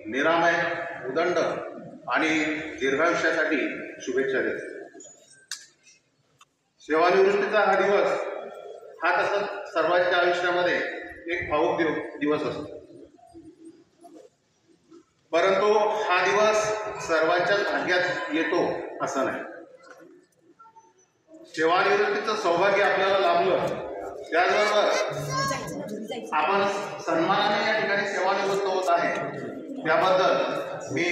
[SPEAKER 5] निरामय, उदंड आणि दीर्घायुष्यासाठी शुभेच्छा देतो. सेवानिवृत्तीचा हा दिवस हा तसंच सर्वांच्या आयुष्यामध्ये एक भावुक दिवस असतो, परंतु हा दिवस सर्वांच्याच भाग्यात येतो असं नाही. सेवानिवृत्तीचं सौभाग्य आपल्याला लाभलं, त्याचबरोबर आपण सन्मानाने या ठिकाणी सेवानिवृत्त होत आहे त्याबद्दल मी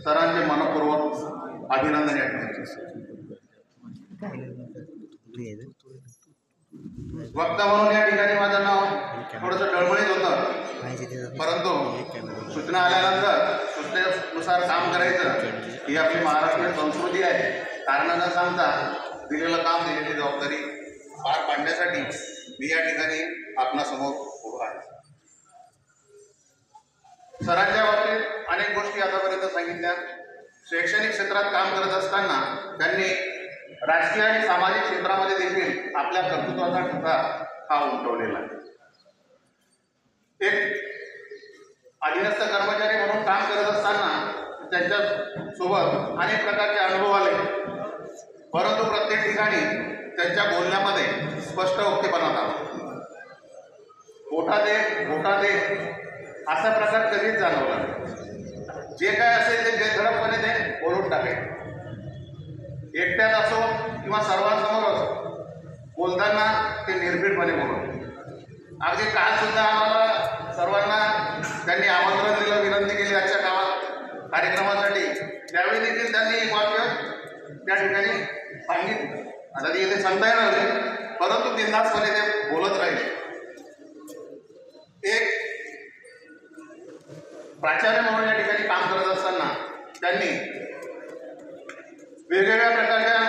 [SPEAKER 5] सरांचे मनपूर्वक अभिनंदन या ठिकाणी वक्ता म्हणून या ठिकाणी माझं नाव थोडंसं डळमळीत होतं, परंतु सूचना आल्यानंतर सूचनेनुसार काम करायचं ही आपली महाराष्ट्रीय संस्कृती आहे. कारण न सांगता दिलेलं काम, दिलेली जबाबदारी पार पाडण्यासाठी मी या ठिकाणी आपणासमोर उभा आहे. सरांच्या बाबतीत अनेक गोष्टी आतापर्यंत सांगितल्या. शैक्षणिक क्षेत्रात काम करत असताना त्यांनी राजकीय आणि सामाजिक क्षेत्रामध्ये देखील आपल्या कर्तृत्वाचा ठसा हा उमटवलेला आहे. एक अधीनस्थ कर्मचारी म्हणून काम करत असताना त्यांच्या सोबत अनेक प्रकारचे अनुभव आले, परंतु प्रत्येक ठिकाणी त्यांच्या बोलण्यामध्ये स्पष्ट वक्तेपणा आला. मोठा दे असा प्रकार कधीच जाणवला नाही. जे काय असेल ते बेधडकपणे ते बोलून टाकायचे. एकट्यात असो किंवा सर्वांसमोर असो बोलताना ते निर्भीडपणे बोलत. अगदी काल सुद्धा आम्हाला सर्वांना त्यांनी आमंत्रण दिलं, विनंती केली आजच्या कार्यक्रमासाठी. त्यावेळी देखील त्यांनी एक वाक्य त्या ठिकाणी सांगितलं. आता ते इथे सांगता येणार नाही, परंतु बिनधास्तपणे ते बोलत राहिले. एक प्राचार्य म्हणून या ठिकाणी काम करत असताना त्यांनी वेगवेगळ्या प्रकारच्या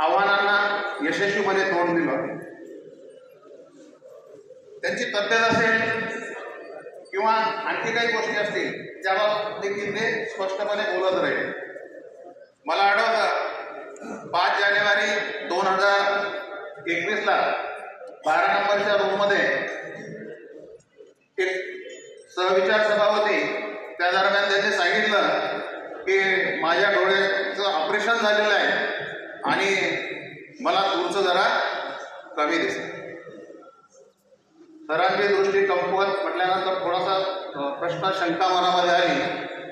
[SPEAKER 5] आव्हानांना यशस्वीपणे तोंड दिलं. त्यांची तब्येत असेल किंवा आणखी काही गोष्टी असतील त्याबाबत देखील ते स्पष्टपणे बोलत राहिले. मला आठवतं 5 जानेवारी 2021ला 12 नंबरच्या रूममध्ये एक सहविचार सभा होती. त्या दरम्यान त्यांनी सांगितलं की माझ्या डोळ्याचं ऑपरेशन झालेलं आहे आणि मला दूरचं जरा कमी दिसतं. सरांची दृष्टी कमकुवत म्हटल्यानंतर थोडासा प्रश्न, शंका मनामध्ये आली,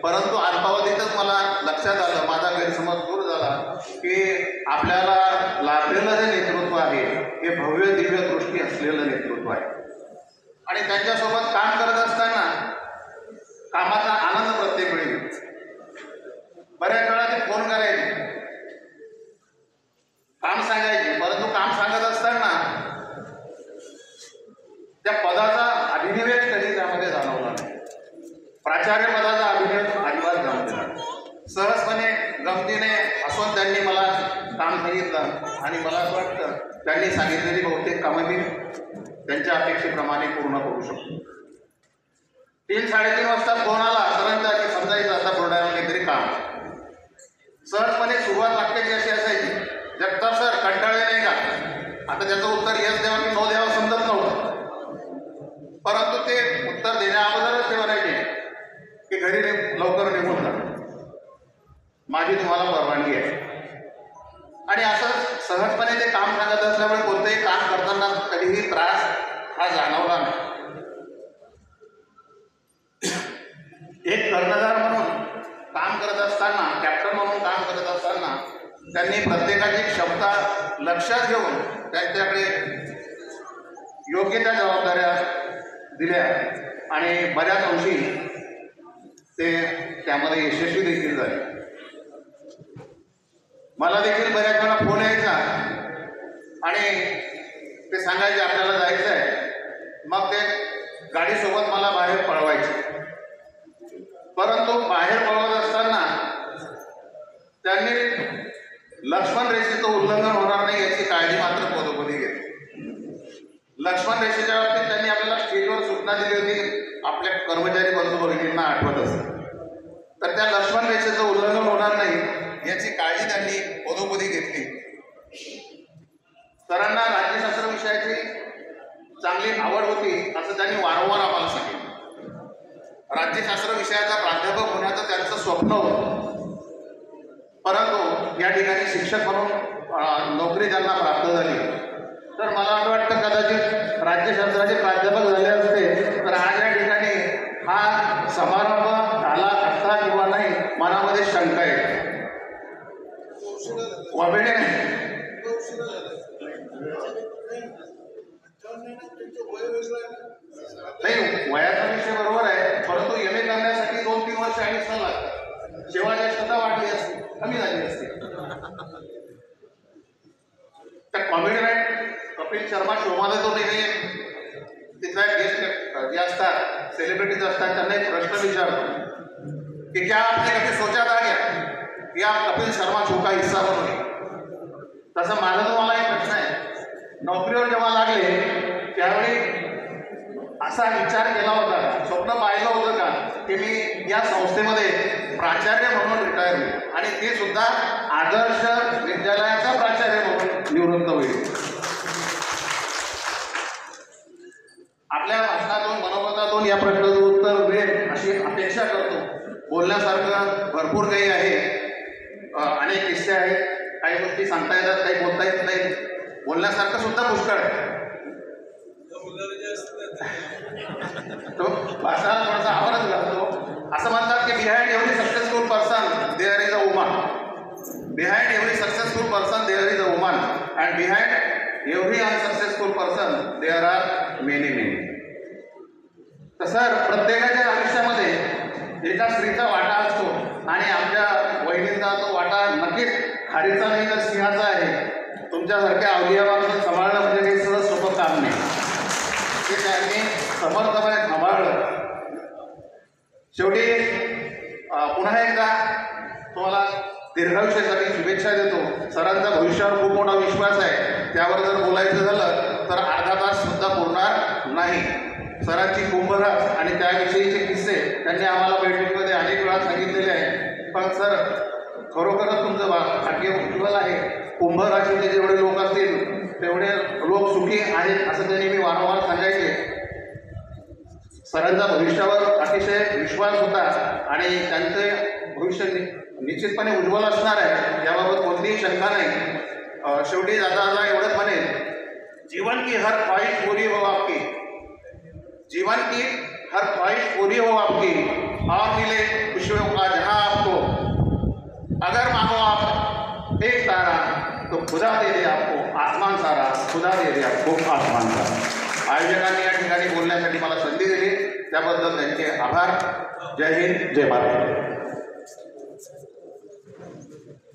[SPEAKER 5] परंतु अल्पावधीतच मला लक्षात आलं, माझा गैरसमज दूर झाला की आपल्याला लाभलेलं जे नेतृत्व आहे हे भव्य दिव्य दृष्टी असलेलं नेतृत्व आहे. आणि त्यांच्यासोबत काम करत असताना कामाचा आनंद प्रत्येक वेळी मिळतो. बऱ्याच वेळा ते फोन करायचे, काम सांगायचे, परंतु काम सांगत असताना त्या पदाचा अभिनिवेश कधी त्यामध्ये जाणवला नाही. प्राचार्य पदाचा अभिनिवेश अजिबात जाणवला नाही. सहजपणे गमतीने हसून त्यांनी मला काम सांगितलं आणि मला असं वाटतं त्यांनी सांगितलेली बहुतेक कामं मी त्यांच्या अपेक्षेप्रमाणे पूर्ण करू शकतो. 3-3:30 वाजता फोन आला सरांचा की समजायचं आता बुलढाणा काहीतरी काम. सहजपणे सुरुवात वाक्याची अशी असायची, जगताप सर कंटाळे नाही का? आता त्याचं उत्तर यस द्यावं की नो द्यावं समजत नव्हतं, परंतु ते उत्तर देण्या अगोदरच ते म्हणायचे की घरी लवकर निघून जा, माझी तुम्हाला परवानगी आहे. आणि असं सहजपणे ते काम सांगत असल्यामुळे कोणतंही काम करताना कधीही त्रास हा जाणवला नाही. एक कर्णधार म्हणून काम करत असताना, कॅप्टन म्हणून काम करत असताना त्यांनी प्रत्येकाची क्षमता लक्षात घेऊन त्यांच्याकडे योग्य त्या जबाबदाऱ्या दिल्या आणि बऱ्याच अंशी ते त्यामध्ये यशस्वी देखील झाले. मला देखील बऱ्याच वेळा फोन यायचा आणि ते सांगायचे आपल्याला जायचं आहे. मग ते गाडीसोबत मला बाहेर पळवायचे, परंतु बाहेर पळवत असताना त्यांनी लक्ष्मण रेषेचं उल्लंघन होणार नाही याची काळजी मात्र पदोपदी घेतली. लक्ष्मण रेषेच्या बाबतीत त्यांनी आपल्याला स्टेजवर सूचना दिली होती, आपल्या कर्मचारी बंधू भगिनींना आठवत असेल तर त्या लक्ष्मण रेषेचं उल्लंघन होणार नाही याची काळजी त्यांनी पदोपदी घेतली. सरांना राज्यशास्त्र विषयाची चांगली आवड होती असं त्यांनी वारंवार आम्हाला सांगितलं. राज्यशास्त्र विषयाचा प्राध्यापक होण्याचं त्यांचं स्वप्न होतं, परंतु या ठिकाणी शिक्षक म्हणून नोकरी त्यांना प्राप्त झाली. तर मला असं वाटतं कदाचित राज्यशास्त्राचे प्राध्यापक झाले असते तर आज या ठिकाणी हा समारंभ झाला असता किंवा नाही, मनामध्ये शंका येते. वाबेडे नाही नाही, वयाचा विषय बरोबर आहे, परंतु MA करण्यासाठी 2-3 वर्ष ऍडिशनल लागतात. शेवटच्या क्षमता वाढली असते, कमी झाली असते. त्या कॉमेडियन कपिल शर्मा शोमध्ये तो नेहमी तिथल्या गेस्ट जे असतात, सेलिब्रिटीज असतात, त्यांना एक प्रश्न विचारतो की क्या आपने कभी सोचा था क्या की आप कपिल शर्मा शो का हिस्सा बनोगे? तसं माझा तुम्हाला एक प्रश्न आहे, नोकरीवर जेव्हा लागले त्यावेळी असा विचार केला होता, स्वप्न पाहिलं होतं का की मी या संस्थेमध्ये प्राचार्य म्हणून रिटायर होईल आणि ते सुद्धा आदर्श विद्यालयाचा प्राचार्य म्हणून निवृत्त होईल? आपल्या भाषणातून मनोगतातून या प्रश्नाचं उत्तर मिळेल अशी अपेक्षा करतो. बोलण्यासारखं भरपूर काही आहे, अनेक किस्से आहेत, काही गोष्टी सांगता येतात, काही बोलता येत नाही. बोलण्यासारखं सुद्धा पुष्कळ आहे. तो भाषा थोडासा आवडच घालतो. असं म्हणतात की behind every successful person there is a woman. Behind every successful person there is a woman and behind every unsuccessful person there are many many. तसं प्रत्येकाच्या आयुष्यामध्ये एका स्त्रीचा वाटा असतो आणि आमच्या वहिनीचा तो वाटा नक्कीच खारीचा नाही तर सिंहाचा आहे. तुमच्यासारख्या अवलियाबाबत सांभाळणं म्हणजे काही सहज सोपं काम नाही. ते त्यांनी समर्थपणे सांभाळलं. शेवटी पुन्हा एकदा तुम्हाला दीर्घायुष्यासाठी शुभेच्छा देतो. सरांचा भविष्यावर खूप मोठा विश्वास आहे. त्यावर जर बोलायचं झालं तर अर्धा तास सुद्धा पुरणार नाही. सरांची कुंभरास आणि त्याविषयीचे किस्से त्यांनी आम्हाला बैठकीमध्ये अनेक वेळा सांगितलेले आहे. पण सर, खरोखरच तुमचं भाग्य उज्ज्वल आहे. कुंभ राशीचे जेवढे लोक असतील तेवढे लोक सुखी आहेत असं त्यांनी मी वारंवार सांगायचे. सरांचा भविष्यावर अतिशय विश्वास होता आणि त्यांचे भविष्य निश्चितपणे उज्ज्वल असणार आहे, याबाबत कोणतीही शंका नाही. शेवटी जाता जाता एवढंच म्हणेन, जीवन की हर ख्वाहिश पूरी हो आपकी, जीवन की हर ख्वाहिश पूरी हो आपकी, और मिले खुशियों का जहां आपको, अगर मांगो आप एक तारा तो खुदा दे दे आपको आसमान सारा, खुदा दे दे आपको आसमान सारा. आयोजकांनी या ठिकाणी बोलण्यासाठी मला संधी दिली त्याबद्दल त्यांचे आभार. जय हिंद, जय भारत.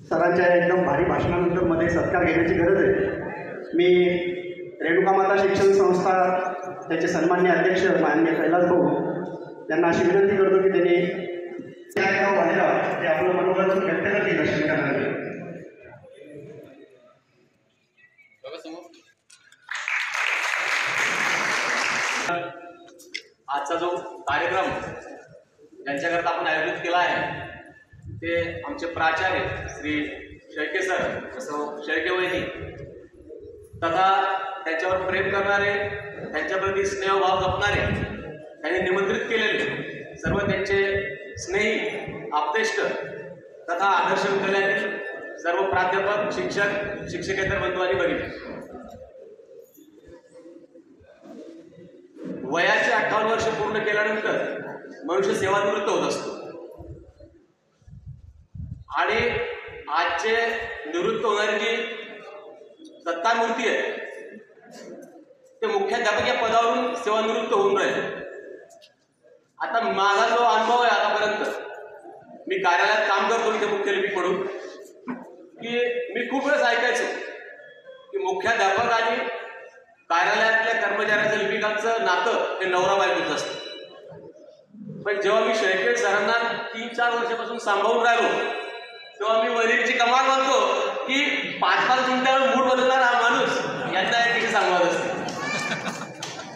[SPEAKER 1] सरांच्या एकदम भारी भाषणानंतर मध्ये सत्कार घेण्याची गरज आहे. मी रेणुकामाता शिक्षण संस्था त्याचे सन्मान्य अध्यक्ष माननीय कैलास भाऊ यांना अशी विनंती करतो की त्यांनी ते आपलं मनोगत व्यक्त करतील अशी विनंती.
[SPEAKER 6] आजचा जो कार्यक्रम ज्यांच्याकरता आपण आयोजित केला आहे ते आमचे प्राचार्य श्री शेळके सर, असं शेळके वहिनी, तथा त्यांच्यावर प्रेम करणारे, त्यांच्याप्रती स्नेहभाव जपणारे, त्यांनी निमंत्रित केलेले सर्व त्यांचे स्नेही, आप्तेष्ट तथा आदर्श विद्यालयातील सर्व प्राध्यापक, शिक्षक, शिक्षकेतर बंधू आणि भगिनी. वयाचे 58 वर्ष पूर्ण केल्यानंतर मनुष्य सेवानिवृत्त होत असतो आणि आजचे निवृत्त होणारी जी दत्तामूर्ती आहे ते मुख्याध्यापक या पदावरून सेवानिवृत्त होऊन राहिले. आता माझा जो अनुभव आहे आतापर्यंत, मी कार्यालयात काम करतो इथे मुख्यलिपिक म्हणून, की मी खूप वेळेस ऐकायचो की मुख्याध्यापक आणि कार्यालयातल्या कर्मचाऱ्यांचं, लिपिकांचं नातं हे नवरा बायकोचं असतं. पण जेव्हा मी शेळके सरांना 3-4 वर्षापासून सांभाळून राहिलो तेव्हा मी वरीलची कमाल म्हणतो की 5-5 मिनिटावर मूड बदलणारा हा माणूस यांना याच्याशी सांभाळत असते.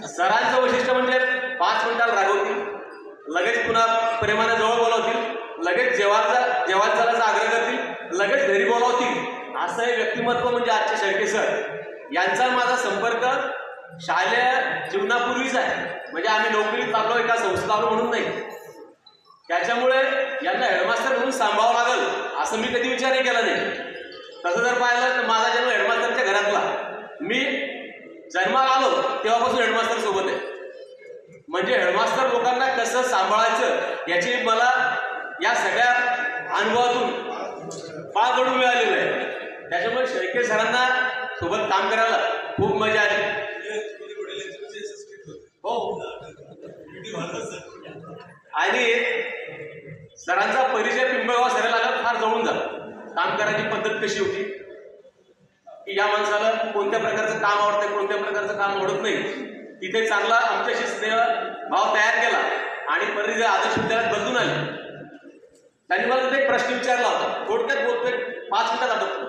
[SPEAKER 6] सरांचं वैशिष्ट्य म्हणजे 5 मिनिटाला रागवतील, लगेच पुन्हा प्रेमाने जवळ बोलावतील, लगेच जेवायचा आग्रह करतील, लगेच घरी बोलावतील. असं हे व्यक्तिमत्व म्हणजे आजचे शेळके सर यांचा माझा संपर्क शालेय जीवनापूर्वीच आहे. म्हणजे आम्ही नोकरीत लागलो, एका संस्थेत आलो म्हणून नाही. त्याच्यामुळे यांना हेडमास्टर म्हणून सांभाळावं लागल असं मी कधी विचारही केला नाही. तसं जर पाहिलं तर माझा जन्म हेडमास्टरच्या घरातला, मी जन्माला आलो तेव्हापासून हेडमास्टर सोबत आहे. म्हणजे हेडमास्टर लोकांना कसं सांभाळायचं याची मला या सगळ्या अनुभवातून पाळगडून मिळालेलं आहे. त्याच्यामुळे शेळके सरांना सोबत काम करायला खूप मजा आली. आणि सरांचा परिचय पिंपळगाव सरायला आला फार जवळून झाला. काम करायची पद्धत कशी होती की या माणसाला कोणत्या प्रकारचं काम आवडतंय, कोणत्या प्रकारचं काम आवडत नाही. तिथे चांगला आमच्याशी स्नेह भाव तयार केला आणि परिचय आदर्श विद्यालयात बदलून आले. त्यांनी मला एक प्रश्न विचारला होता, थोडक्यात बोलतोय 5 मिनिटात आठवतो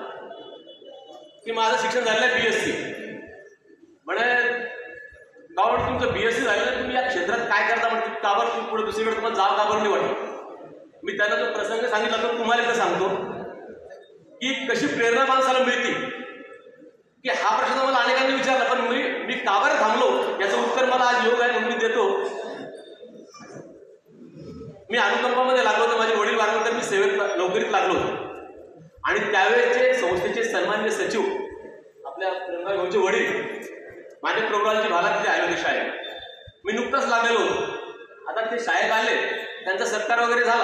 [SPEAKER 6] की माझं शिक्षण झालेलं आहे BSc. म्हणे गावात तुमचं BSc झालेलं, तुम्ही या क्षेत्रात काय करता म्हणते, का बरं तुम्ही पुढे दुसरीकडे तुम्हाला जाव का बरं नाही वाटत. मी त्यांना जो प्रसंग सांगितला तर तुम्हाला एकदा सांगतो की कशी प्रेरणा माणसाला मिळते की हा प्रश्न मला अनेकांनी विचारला, पण मी का बरं थांबलो याचं उत्तर मला आज योग आहे म्हणून मी देतो. मी अनुकंपामध्ये लागलो होतो, माझे वडील वारले तर मी सेवेत नोकरीत लागलो होतो आणि त्यावेळेचे संस्थेचे सन्माननीय सचिव आपल्या प्रेमरावचे वडील माझ्या प्रोग्रामची भाला तिथे आले होते शाळेत. मी नुकताच लागलेलो होतो. आता ते शाळेत आले, त्यांचा सत्कार वगैरे झाला,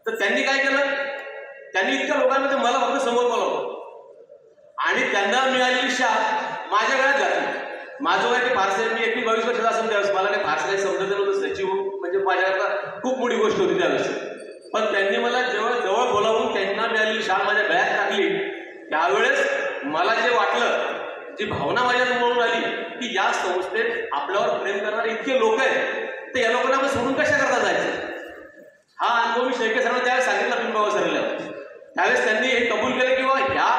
[SPEAKER 6] तर त्यांनी काय केलं, त्यांनी इतक्या लोकांमध्ये मला फक्त समोर बोलावलं आणि त्यांना मिळालेली शाल माझ्या गळ्यात घातली. माझं वय ते फारसे, मी 21-22 वर्षाचा असेल त्यावेळेस, मला काही फारसं काही समजत नव्हतं. सचिव म्हणजे माझ्याकरता खूप मोठी गोष्ट होती त्यावेळेस. पण त्यांनी मला जेव्हा जवळ बोलावून त्यांना मिळालेली शाल माझ्या गळ्यात टाकली, त्यावेळेस मला जे वाटलं, जी भावना माझ्यासमोरून आली की या संस्थेत आपल्यावर प्रेम करणारे इतके लोक आहेत, तर या लोकांना आपण सोडून कशा करता जायचं. हा अनुभव मी शेळके सरांना त्यावेळेस सांगितला पिंपळगाव सरला. त्यावेळेस त्यांनी हे कबूल केलं की बाबा ह्या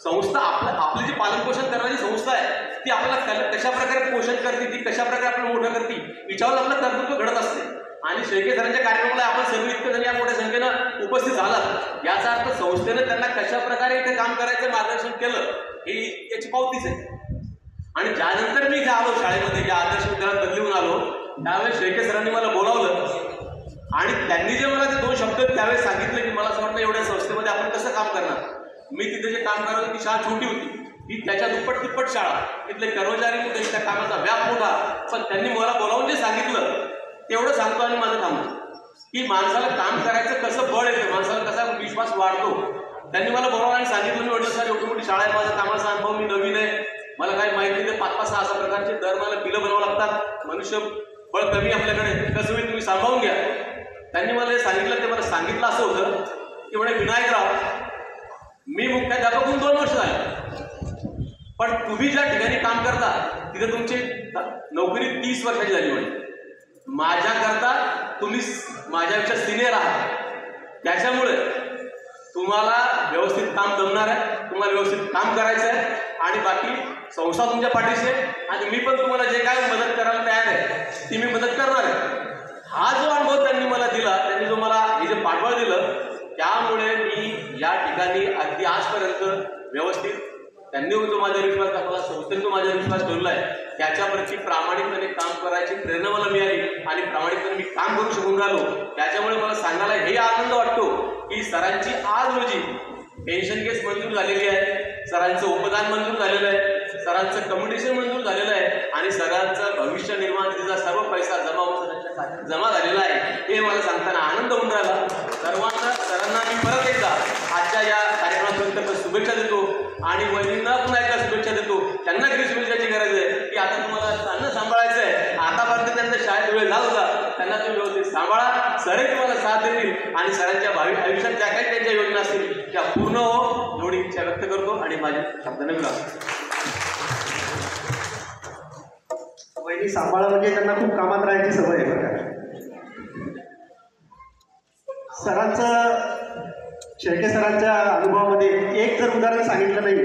[SPEAKER 6] संस्था आपली जी पालनपोषण करणारी संस्था आहे ती आपल्याला कशा प्रकारे पोषण करते, ती कशा प्रकारे आपल्याला मोठं करते, विचारावर आपलं कर्तृत्व घडत असते. आणि शेळके सरांच्या कार्यक्रमाला आपण सर्व इतकं जण या मोठ्या संख्येनं उपस्थित झालात, याचा अर्थ संस्थेनं त्यांना कशा प्रकारे इथे काम करायचं मार्गदर्शन केलं हे याची पावतीच आहे. आणि ज्यानंतर मी इथे आलो शाळेमध्ये, या आदर्श विद्यालयात बदलून आलो, त्यावेळेस शेळके सरांनी मला बोलावलं आणि त्यांनी जे मला ते 2 शब्द त्यावेळेस सांगितले की मला असं वाटलं एवढ्या संस्थेमध्ये आपण कसं काम करणार. मी तिथे जे काम करत होती, शाळा छोटी होती, ही त्याच्या दुप्पट तिप्पट शाळा, तिथले कर्मचारी मोठे, त्या कामाचा व्याप मोठा, पण त्यांनी मला बोलावून जे सांगितलं तेवढं सांगतो आणि माझं थांबतो की माणसाला काम करायचं कसं बळ येतं, माणसाला कसा विश्वास वाढतो. त्यांनी मला बोलावलं आणि सांगितलं, मी म्हटलं सर एवढी मोठी शाळा आहे, माझा कामाचा अनुभव, मी नवीन आहे, मला काही माहिती नाही, 5-5-6 अशा प्रकारचे दर मला बिलं बनावं लागतात, मनुष्य बळ कमी आपल्याकडे, कसं होईल तुम्ही सांभाळून घ्या. त्यांनी मला हे सांगितलं, ते मला सांगितलं असं होतं की म्हणे विनायकराव, मी मुख्याध्यापक होऊन 2 वर्ष झाले, पण तुम्ही ज्या ठिकाणी काम करता तिथे तुमची नोकरी 30 वर्षाची झाली. म्हणजे माझ्याकरता तुम्ही माझ्यापेक्षा सिनियर आहात, त्याच्यामुळे तुम्हाला व्यवस्थित काम जमणार आहे, तुम्हाला व्यवस्थित काम करायचं आहे आणि बाकी संस्था तुमच्या पाठीशी आहे आणि मी पण तुम्हाला जे काय मदत करायला तयार आहे ती मी मदत करणार आहे. हा जो अनुभव त्यांनी मला दिला, त्यांनी जो मला हे जे पाठबळ दिलं, त्यामुळे मी या ठिकाणी अगदी आजपर्यंत व्यवस्थित, त्यांनी जो माझ्यावर विश्वास दाखवला, संस्थेने जो माझ्यावर विश्वास ठेवला आहे, त्याच्याप्रती प्रामाणिकपणे काम करायची प्रेरणा मला मिळाली आणि प्रामाणिकपणे मी काम करू शकून राहिलो. त्याच्यामुळे मला सांगायला हे आनंद वाटतो की सरांची आज रोजी पेन्शन केस मंजूर झालेली आहे, सरांचं उपदान मंजूर झालेलं आहे, सरांचं कम्युनिकेशन मंजूर झालेलं आहे आणि सरांचं भविष्य निर्माण निधीचा सर्व पैसा जमा होऊन सरांच्या खात्यात जमा झालेला आहे. हे मला सांगताना आनंद होऊन राहिला. सरांना मी परत एकदा आजच्या या कार्यक्रमापर्यंत शुभेच्छा देतो आणि वहिनींना पुन्हा एकदा शुभेच्छा देतो. त्यांना किती शुभेच्छाची गरज आहे की आता तुम्हाला त्यांना सांभाळायचं आहे, आतापर्यंत त्यांचा शाळेत वेळ झाला होता, त्यांना तुम्ही व्यवस्थित सांभाळा, सरही तुम्हाला साथ देतील आणि सरांच्या भावी आयुष्यात ज्या काही त्यांच्या योजना असतील त्या पूर्ण हो एवढी इच्छा व्यक्त करतो आणि माझ्या शब्दाने विराम.
[SPEAKER 1] वहिनी सांभाळा म्हणजे त्यांना खूप कामात राहायची सवय आहे बरं का. शेळके सरांच्या अनुभवामध्ये एक जर उदाहरण सांगितलं नाही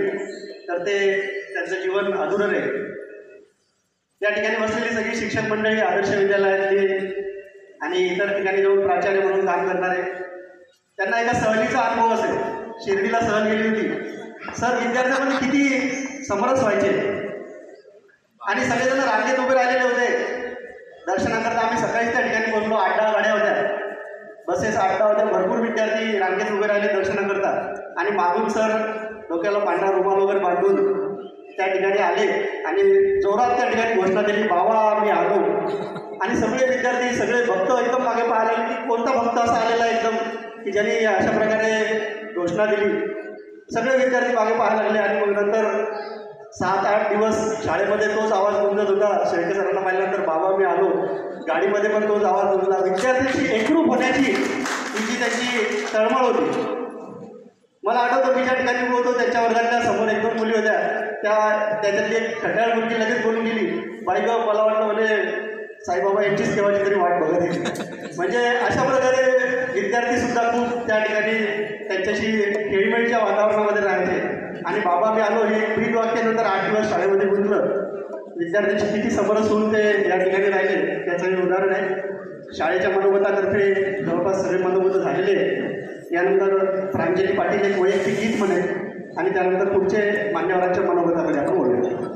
[SPEAKER 1] तर ते त्यांचं जीवन अधुरं आहे. या ठिकाणी बसलेली सगळी शिक्षक मंडळी, आदर्श विद्यालयातली आणि इतर ठिकाणी जाऊन प्राचार्य म्हणून काम करणारे, त्यांना एका सहलीचा अनुभव असेल. शिर्डीला सहल गेली होती. सर विद्यार्थ्यांमध्ये किती समरस व्हायचे आणि सगळेजण रांगेत उभे राहिलेले होते दर्शनाकरता. आम्ही सकाळीच त्या ठिकाणी पोहोचलो. 8-10 गाड्या होत्या, बसेस 8-10 होत्या. भरपूर विद्यार्थी रांगेत उभे राहिले दर्शनाकरता आणि मागून सर डोक्याला पांढरा रुमाल वगैरे बांधून त्या ठिकाणी आले आणि जोरात त्या ठिकाणी घोषणा दिली, बाबा आम्ही आलो. आणि सगळे विद्यार्थी, सगळे भक्त एकदम मागे पाहायला लागले की कोणता भक्त असा आलेला एकदम की ज्यांनी अशा प्रकारे घोषणा दिली. सगळे विद्यार्थी मागे पाहायला लागले आणि मग नंतर 7-8 दिवस शाळेमध्ये तोच आवाज गुंजत होता. शेळके सरांना पाहिल्यानंतर बाबा मी आलो, गाडीमध्ये पण तोच आवाज गुंजला. विद्यार्थ्यांची एकरूप होण्याची ही जी त्यांची तळमळ होती. मला आठवतं मी ज्या ठिकाणी उभं होतो त्यांच्या वर्गातल्या समोर 1-2 मुली होत्या. त्याच्यातली एक खट्याळ मुलगी लगेच बोलून गेली, बाई गं मला वाटलं म्हणजे साईबाबा यांचीच केव्हाची तरी वाट बघत होती. म्हणजे अशा प्रकारे विद्यार्थीसुद्धा खूप त्या ठिकाणी त्यांच्याशी खेळीमेळीच्या वातावरणामध्ये राहायचे. आणि बाबा मी आलो हे ब्रीद वाक्यानंतर 8 दिवस शाळेमध्ये गुंतलं. विद्यार्थ्यांची किती समरस होऊन ते या ठिकाणी राहिले त्याचं हे उदाहरण आहे. शाळेच्या मनोगतातर्फे जवळपास सगळे मनोगत झालेले. यानंतर प्रांजली पाटील एक वैयक्तिक गीत म्हणेल आणि त्यानंतर पुढचे मान्यवरांच्या मनोगताकडे आपण बोलूया.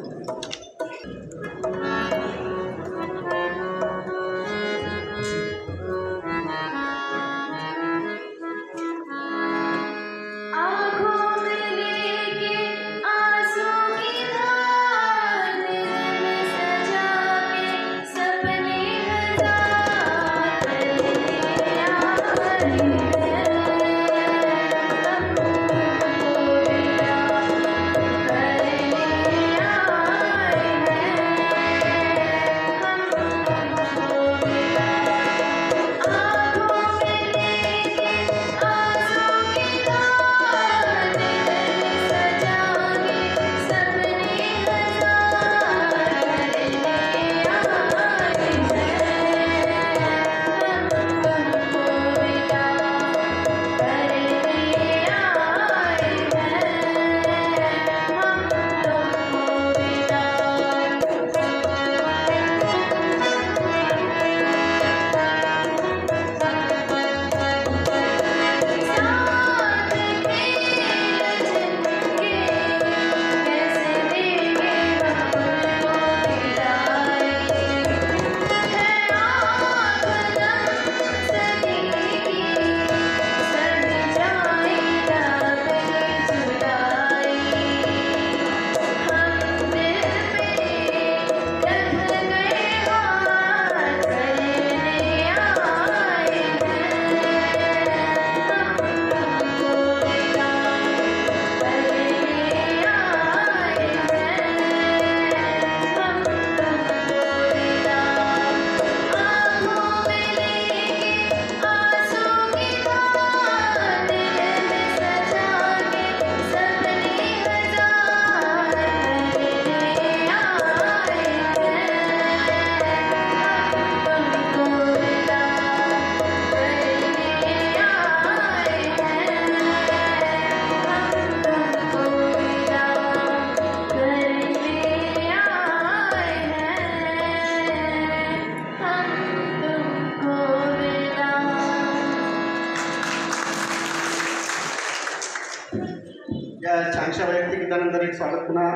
[SPEAKER 1] या छानशा वैयक्तिक गीतानंतर एक स्वागत पुन्हा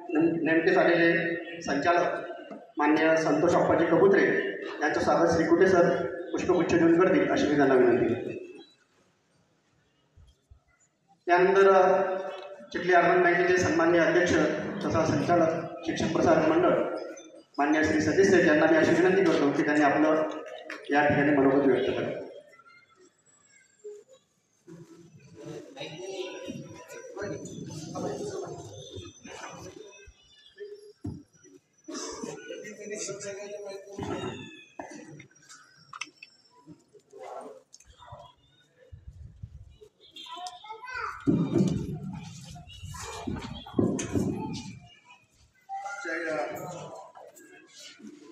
[SPEAKER 1] नेमकेच आलेले संचालक मान्य संतोष अप्पाजी कबुत्रे यांचं स्वागत श्री कुटे सर पुष्पगुच्छ देऊन करतील अशी मी त्यांना विनंती करते. त्यानंतर चिखली अर्बन बँकेचे सन्माननीय अध्यक्ष तथा संचालक शिक्षक प्रसारक मंडळ मान्य श्री सतीश सेठ यांना मी अशी विनंती करतो की त्यांनी आपलं या ठिकाणी मनोगत व्यक्त करावं.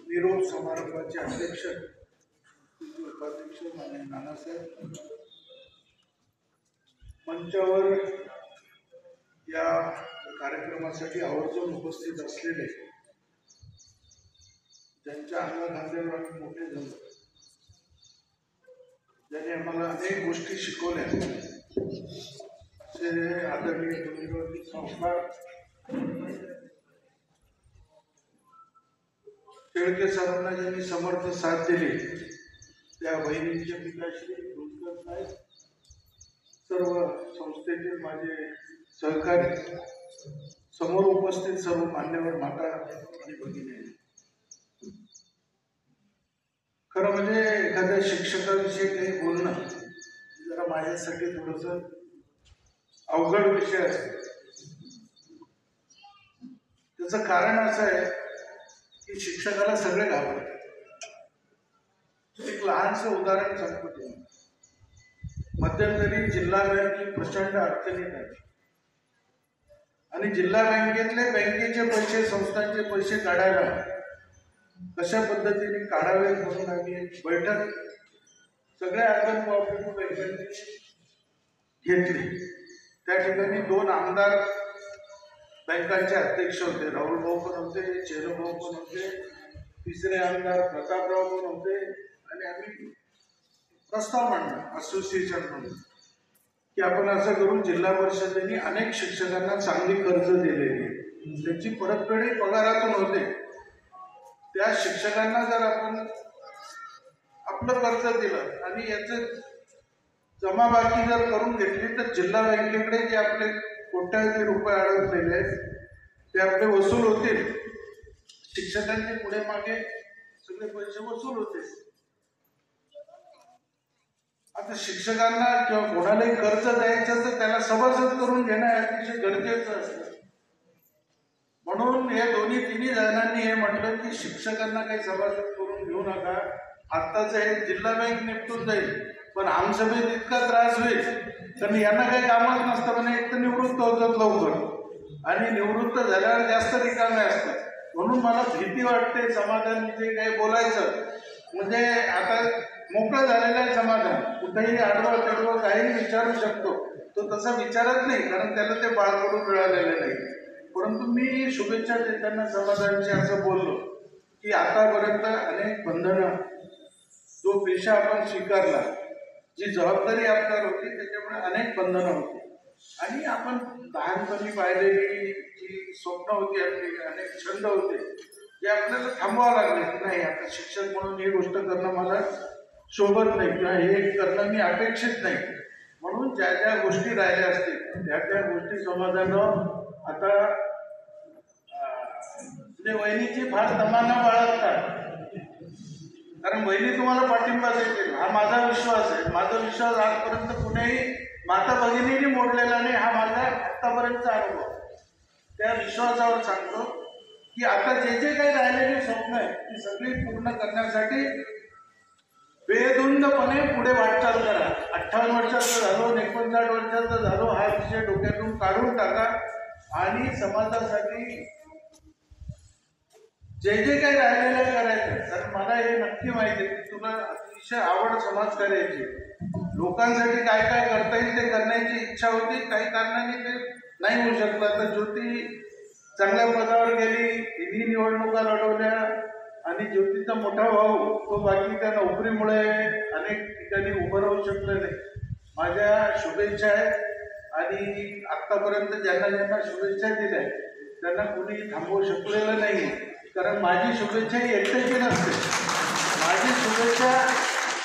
[SPEAKER 7] निरोप समारंभाचे अध्यक्ष उपाध्यक्ष माननीय नानासाहेब, मंचावर या कार्यक्रमासाठी आवर्जून उपस्थित असलेले ज्यांच्या अंगाखांद्यावर आम्ही मोठे झालो, ज्यांनी आम्हाला अनेक गोष्टी शिकवल्या असे आदरणीय गुरुजी संस्कार शेळके सरांना ज्यांनी समर्थ साथ दिली त्या बहिणींचे पिताश्री रुचकर साहेब, सर्व संस्थेचे माझे सहकारी, समोर उपस्थित सर्व मान्यवर माता आणि भगिनी. खरं म्हणजे एखाद्या शिक्षकाविषयी काही बोलणं जरा माझ्यासाठी थोडंसं अवघड विषय असतो. त्याचं कारण असं आहे की शिक्षकाला सगळे घाबरतात. एक लहानसं उदाहरण सांगतो तुम्हाला. मध्यंतरी जिल्हा बँक ही प्रचंड अडचणीत आहे आणि जिल्हा बँकेतले बँकेचे पैसे, संस्थांचे पैसे काढायला कशा पद्धतीने काढावे म्हणून आम्ही एक बैठक सगळ्या अर्बन कोऑपरेटिव्ह बँकांनी घेतली. त्या ठिकाणी 2 आमदार बँकांचे अध्यक्ष होते, राहुल भाऊ पण होते, चेरो भाऊ पण होते, तिसरे आमदार प्रतापराव पण होते आणि आम्ही प्रस्ताव मांडला असोसिएशन म्हणून की आपण असं करून जिल्हा परिषदेने अनेक शिक्षकांना चांगली कर्ज दिलेली आहे, त्यांची परतफेडही पगारातून होते. त्या शिक्षकांना जर आपण आपलं कर्ज दिलं आणि याचं जमाबाकी जर करून घेतली तर जिल्हा बँकेकडे जे आपले कोट्यावधी रुपये अडकलेले आहेत ते आपले वसूल होतील. शिक्षकांचे पुढे मागे सगळे पैसे वसूल होतील. आता शिक्षकांना किंवा कोणालाही कर्ज द्यायचं तर त्याला सभासद करून घेणं अतिशय गरजेचं असतं. म्हणून हे तिन्ही जणांनी हे म्हटलं की शिक्षकांना काही सभासद करून घेऊ नका. आत्ताच हे जिल्हा बँक निपटून जाईल पण आमसभेत इतका त्रास होईल कारण यांना काही कामच नसतं. म्हणजे एक तर निवृत्त होतात लवकर आणि निवृत्त झाल्यावर जास्त रिकामे असतात. म्हणून मला भीती वाटते समाधान जे काही बोलायचं म्हणजे आता मोकळं झालेलं आहे समाधान. कुठेही आडवं तेडवं काहीही विचारू शकतो. तो तसा विचारत नाही कारण त्याला ते बाळकडून मिळालेलं नाही. परंतु मी शुभेच्छा देताना समाधानची असं बोललो की आतापर्यंत अनेक बंधनं, जो पेशा आपण स्वीकारला, जी जबाबदारी आपल्यावर होती त्याच्यामुळे अनेक बंधनं होती आणि आपण लहानपणी पाहिलेली जी स्वप्न होती आपली, अनेक छंद होते जे आपल्याला थांबवावं लागले की नाही आता शिक्षक म्हणून ही गोष्ट करणं मला शोभत नाही किंवा हे करणं मी अपेक्षित नाही. म्हणून ज्या ज्या गोष्टी राहिल्या असतील त्या गोष्टी समाधानं आता म्हणजे वहिनीची फार तमन्ना बाळगतात कारण बहिणी तुम्हाला पाठिंबा देतील हा माझा विश्वास आहे. माझा विश्वास आजपर्यंत कुठेही माता भगिनीने मोडलेला नाही, हा माझा आत्तापर्यंतचा अनुभव. त्या विश्वासावर सांगतो की आता जे जे काही राहिलेली स्वप्न आहे ती सगळी पूर्ण करण्यासाठी बेधुंदपणे पुढे वाटचाल करा. 58 वर्षाचं झालो, 59 वर्षाचं झालो हा विषय डोक्यातून काढून टाका आणि समाजासाठी जे जे काही राहिलेलं करायचं. कारण मला हे नक्की माहिती आहे की तुला अतिशय आवड समाजकार्याची, लोकांसाठी काय काय करता येईल ते करण्याची इच्छा होती. काही कारणाने ते नाही होऊ शकलं. आता ज्योती चांगल्या पदावर गेली, तिन्ही निवडणुका लढवल्या आणि ज्योतीचा मोठा भाऊ तो बाकी त्या नोकरीमुळे अनेक ठिकाणी उभं राहू शकलं नाही. माझ्या शुभेच्छा आहेत आणि आत्तापर्यंत ज्यांना ज्यांना शुभेच्छा दिल्या त्यांना कोणी थांबवू शकलेलं नाही. कारण माझी शुभेच्छा ही एकट्याची नसते. माझी शुभेच्छा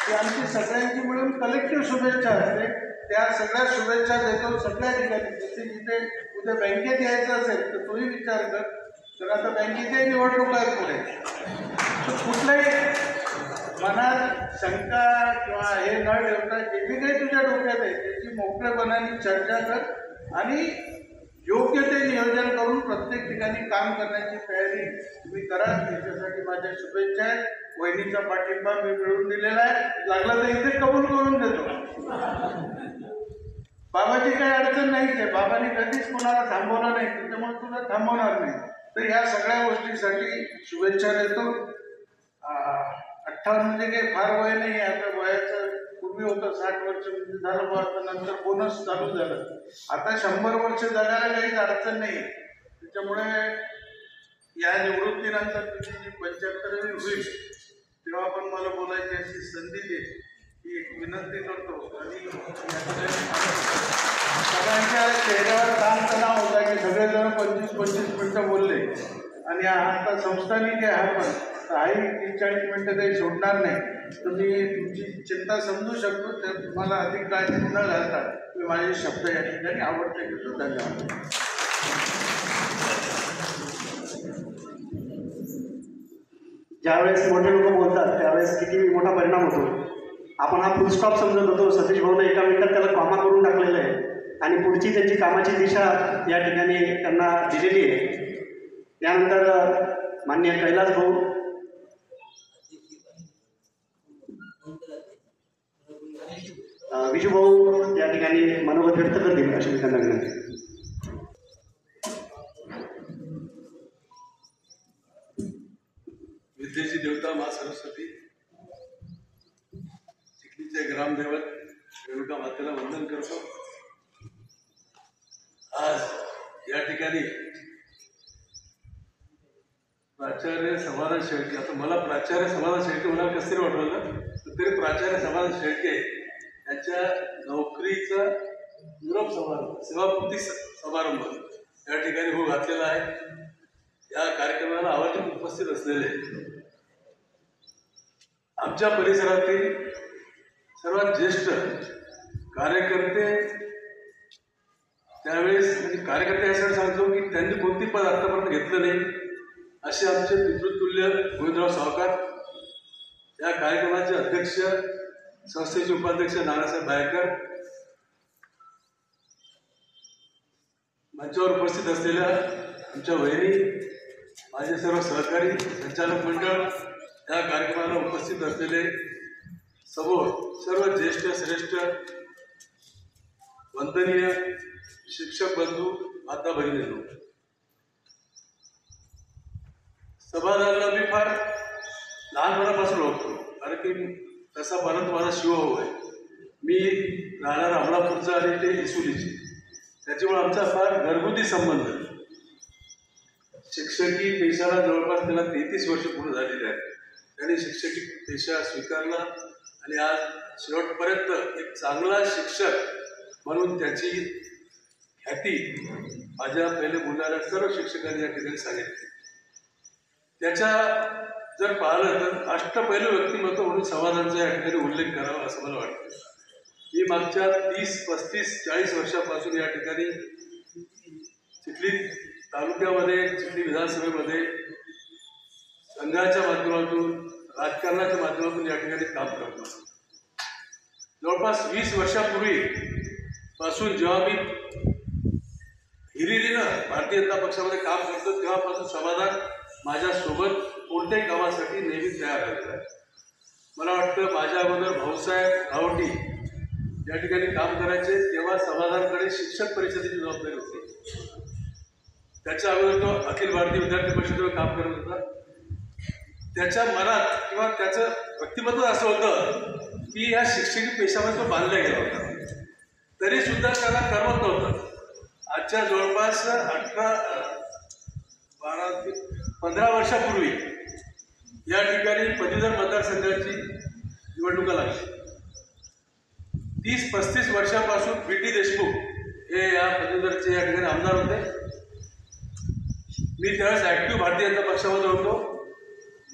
[SPEAKER 7] ही आमची सगळ्यांची मिळून कलेक्टिव्ह शुभेच्छा असते. त्या सगळ्या शुभेच्छा देतो सगळ्या ठिकाणी. जसे जिथे उद्या बँकेत यायचं असेल तर तोही विचार कर. तर आता बँकेच्याही निवडणुका आहेत पुढे. कुठल्याही मनात शंका किंवा हे न ठेवता जे जे काही तुझ्या डोक्यात आहे त्याची मोकळेपणाने चर्चा कर आणि योग्य ते नियोजन करून प्रत्येक ठिकाणी काम करण्याची तयारी तुम्ही करा. त्याच्यासाठी माझ्या शुभेच्छा आहेत. वहिनीचा पाठिंबा मी मिळवून दिलेला आहे. लागला तर इथे कबूल करून देतो. बाबाची काही अडचण नाहीच आहे. बाबांनी कधीच कोणाला थांबवलं नाही त्याच्यामुळे तुला थांबवणार नाही. तर ह्या सगळ्या गोष्टीसाठी शुभेच्छा देतो. 58 म्हणजे काही फार वय नाही. आता वयाचं पूर्वी होतं 60 वर्ष म्हणजे झालं आता नंतर बोनस चालू झालं. आता 100 वर्ष जगायला काहीच अडचण नाही. त्याच्यामुळे या निवृत्तीनंतर तुझी जी 75वी होईल तेव्हा पण मला बोलायची अशी संधी दे ही एक विनंती करतो. आणि सगळ्यांच्या चेहऱ्यावर ताणतणाव होता की सगळेजण 25-25 मिनटं बोलले आणि आता संस्थानिक आहे हा पण हाही 30-40 मिनटं काही सोडणार नाही. तर मी तुमची चिंता समजू शकतो. तर तुम्हाला अधिक काळजी न घालता मी माझे शब्द या ठिकाणी आवडते घेतो. धन्यवाद.
[SPEAKER 1] ज्यावेळेस मोठे लोक बोलतात त्यावेळेस किती मोठा परिणाम होतो. आपण हा फुल स्टॉप समजत होतो. सतीश भाऊने एका मिनिटात त्याला कॉमा करून टाकलेलं आहे आणि पुढची त्यांची कामाची दिशा या ठिकाणी त्यांना दिलेली आहे. यानंतर माननीय कैलास भाऊ, विजू भाऊ या ठिकाणी मनोगत व्यक्त करतील अशी मी त्यांना विनंती.
[SPEAKER 8] विद्येची देवता मा सरस्वती, चिखलीचे ग्रामदैवत रेणुका मातेला वंदन करतो. आज या ठिकाणी प्राचार्य समाधान शेळके, आता मला प्राचार्य समाधान शेळके मला कसं तरी वाटलं ना, तरी प्राचार्य समाधान शेळके यांच्या नोकरीचा निरोप समारंभ, सेवापूर्ती समारंभ या ठिकाणी हो घातलेला आहे. या कार्यक्रमाला आवर्जून उपस्थित असलेले आमच्या परिसरातील सर्वात ज्येष्ठ कार्यकर्ते, त्यावेळेस म्हणजे कार्यकर्ते यासाठी सांगतो की त्यांनी कोणती पद आतापर्यंत घेतलं नाही असे आमचे पितृतुल्य गोविंदराव सावकार, या कार्यक्रमाचे अध्यक्ष, संस्थेचे उपाध्यक्ष नानासाहेब बायकर, मंचावर उपस्थित असलेल्या आमच्या वहिनी, माझे सर्व सहकारी, संचालक मंडळ, या कार्यक्रमाला उपस्थित असलेले सर्व ज्येष्ठ श्रेष्ठ वंदनीय शिक्षक बंधू, माता भगिनींनो, सभादारला मी फार लहानपणापासून ओळखतो, कारण की तसा परत माझा शिवभाऊ आहे. मी राहणार अमलापूरचा आणि ते इसुलीचे, त्याच्यामुळे आमचा फार घरगुती संबंध. शिक्षकी पेशाला जवळपास त्याला 33 वर्ष पूर्ण झालेली आहेत. त्यांनी शिक्षकी पेशा स्वीकारला आणि आज शेवटपर्यंत एक चांगला शिक्षक म्हणून त्याची ख्याती माझ्या पहिले बोलणाऱ्या सर्व शिक्षकांनी या ठिकाणी सांगितली. त्याच्या जर पाहिलं तर अष्टपैलू व्यक्तिमत्व म्हणून समाजांचा या ठिकाणी उल्लेख करावा असं मला वाटतं. मी मागच्या 30, 35, 40 वर्षापासून या ठिकाणी चिखली तालुक्यामध्ये, चिखली विधानसभेमध्ये संघाच्या माध्यमातून, राजकारणाच्या माध्यमातून या ठिकाणी काम करतो. जवळपास 20 वर्षापूर्वी पासून जेव्हा मी हिरिरीनं भारतीय जनता पक्षामध्ये काम करतो तेव्हापासून समाधान माझ्यासोबत कोणत्याही कामासाठी नेहमी तयार राहिलेला आहे. मला वाटतं माझ्या अगोदर भाऊसाहेब गावटी या ठिकाणी काम करायचे तेव्हा समाधानकडे शिक्षक परिषदेची जबाबदारी होती. त्याच्या अगोदर तो अखिल भारतीय विद्यार्थी परिषदेवर काम करत होता. त्याच्या मनात किंवा त्याचं व्यक्तिमत्व असं होतं की या शिक्षकी पेशामध्ये तो बांधला गेला होता, तरी सुद्धा त्याला करमत नव्हतं. आजच्या जवळपास 15 वर्षापूर्वी या ठिकाणी पदवीधर मतदारसंघाची निवडणुका लागली. 30-35 वर्षापासून बी.टी. देशमुख हे या पदवीधरचे या ठिकाणी आमदार होते. मी त्यावेळेस ॲक्टिव्ह भारतीय जनता पक्षामध्ये होतो.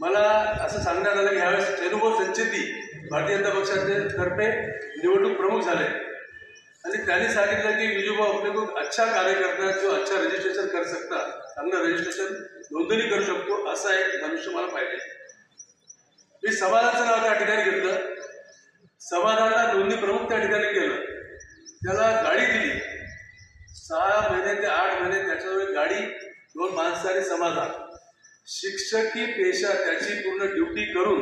[SPEAKER 8] मला असं सांगण्यात आलं की ह्यावेळेस चेनुभाऊ संचेती भारतीय जनता पक्षाचे तर्फे निवडणूक प्रमुख झाले आणि त्यांनी सांगितलं की विजूभाऊ अपने को अच्छा कार्यकर्ता जो अच्छा रजिस्ट्रेशन कर सकता, चांगलं रजिस्ट्रेशन नोंदणी करू शकतो असा एक मनुष्य मला पाहिजे. मी समाधानाचं नाव त्या ठिकाणी घेतलं, समाधानाला नोंदणी प्रमुख त्या ठिकाणी केलं, त्याला गाडी दिली. 6 महिने ते 8 महिने त्याच्याजवळ गाडी, 2 माणसं आणि समाधान. शिक्षकी पेशा त्याची पूर्ण ड्युटी करून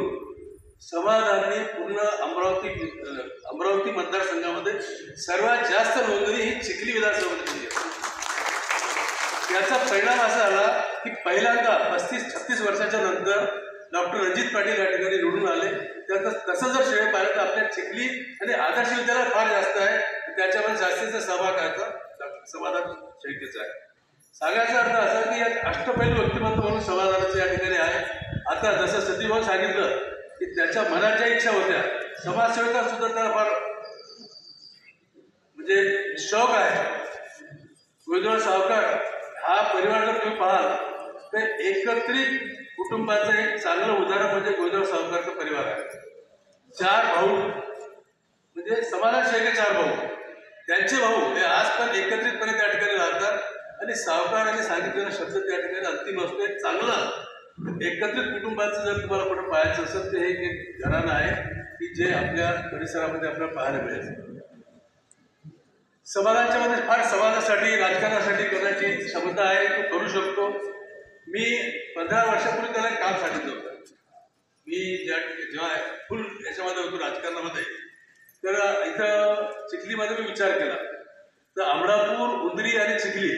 [SPEAKER 8] समाधानाने पूर्ण अमरावती मतदारसंघामध्ये सर्वात जास्त नोंदणी ही चिखली विधानसभेमध्ये केली. याचा परिणाम असा आला की पहिल्यांदा 35-36 वर्षाच्या नंतर डॉक्टर रणजित पाटील या ठिकाणी निवडून आले. त्याचं तसं जर श्रेय पाहिलं तर आपल्या चिखली आणि आदर्श विद्यालय फार जास्त आहे, त्याच्यामध्ये जास्तीचा सहभाग आहे समाधान शेळकेचा आहे. सांगायचा अर्थ असा की या अष्टपैलू व्यक्तिमत्व म्हणून समाधानाचं या ठिकाणी आहे. आता जसं सतीभाऊ सांगितलं की त्याच्या मनात ज्या इच्छा होत्या, समाजसेवेचा सुद्धा त्याला फार म्हणजे शौक आहे. गोविंदराव सावकार हा परिवार जर तुम्ही पाहाल तर एकत्रित कुटुंबाचं एक चांगलं उदाहरण म्हणजे गोविंदराव सावकारचा परिवार आहे. 4 भाऊ म्हणजे समाधान शेळके 4 भाऊ, त्यांचे भाऊ हे आज पण एकत्रितपणे त्या ठिकाणी राहतात आणि सावकारांनी सांगितलेला शब्द त्या ठिकाणी अंतिम असतो. एक चांगलं एकत्रित कुटुंबाचं जर तुम्हाला कुठं पाहायचं असेल तर हे एक घराणं आहे की जे आपल्या परिसरामध्ये आपल्याला पाहायला मिळेल. समाजाच्या मध्ये फार समाजासाठी राजकारणासाठी करण्याची क्षमता आहे, तो करू शकतो. मी 15 वर्षापूर्वी त्याला एक काम सांगितलं होतं. मी जेव्हा फुल याच्यामध्ये होतो राजकारणामध्ये, तर इथं चिखलीमध्ये मी विचार केला तर अमरापूर, उंदरी आणि चिखली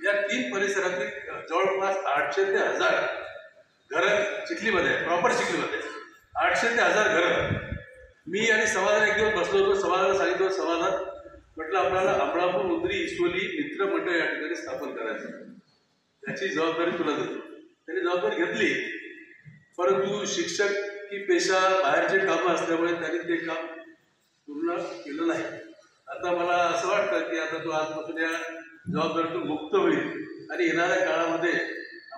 [SPEAKER 8] या 3 परिसरातील जवळपास 800 ते 1000 घरं चिखलीमध्ये, प्रॉपर चिखलीमध्ये 800 ते 1000 घरं. मी आणि समाधान एक दिवस बसलो होतो. समाधानाला सांगितलं, समाधान म्हटलं आपल्याला अमरापूर, उंदरी, इसोली मित्रमंडळ या ठिकाणी स्थापन करायचं, त्याची जबाबदारी तुला देतो. त्यांनी जबाबदारी घेतली, परंतु शिक्षक की पेशा बाहेरचे कामं असल्यामुळे त्यांनी ते काम पूर्ण केलं नाही. आता मला असं वाटतं की आता तो आजपासून या जबाबदारीतून मुक्त होईल आणि येणाऱ्या काळामध्ये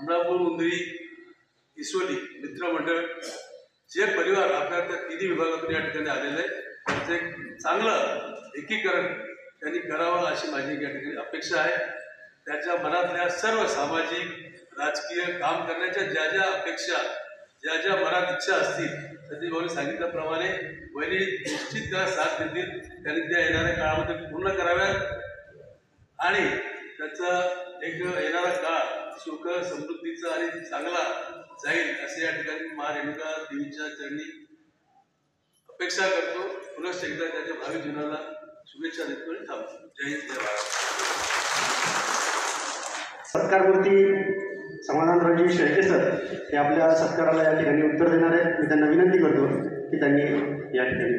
[SPEAKER 8] अमरापूर, उंदरी, इसोली मित्रमंडळ जे परिवार आपल्या त्या 3 विभागातून या ठिकाणी आलेले आहे, त्याचं एक चांगलं एकीकरण त्यांनी करावं अशी माझी या ठिकाणी अपेक्षा आहे. त्याच्या मनातल्या सर्व सामाजिक, राजकीय काम करण्याच्या ज्या ज्या अपेक्षा, ज्या ज्या मनात इच्छा असतील, सतीश भाऊनी सांगितल्याप्रमाणे वहिनी निश्चित त्याला साथ देतील. त्यांनी त्या येणाऱ्या काळामध्ये पूर्ण कराव्यात आणि त्याचा एक येणारा काळ सुख, समृद्धीचा आणि चांगला जाईल असे या ठिकाणी महारेणुका देवीच्या चरणी अपेक्षा करतो. पुनश्च एकदा त्याच्या भावी जीवनाला शुभेच्छा देतो आणि थांबतो. जय हिंद, जय भारत.
[SPEAKER 1] सत्कारमूर्ती समाधानरावजी शेळके सर हे आपल्या सत्काराला या ठिकाणी उत्तर देणार आहेत. मी त्यांना विनंती करतो की त्यांनी या ठिकाणी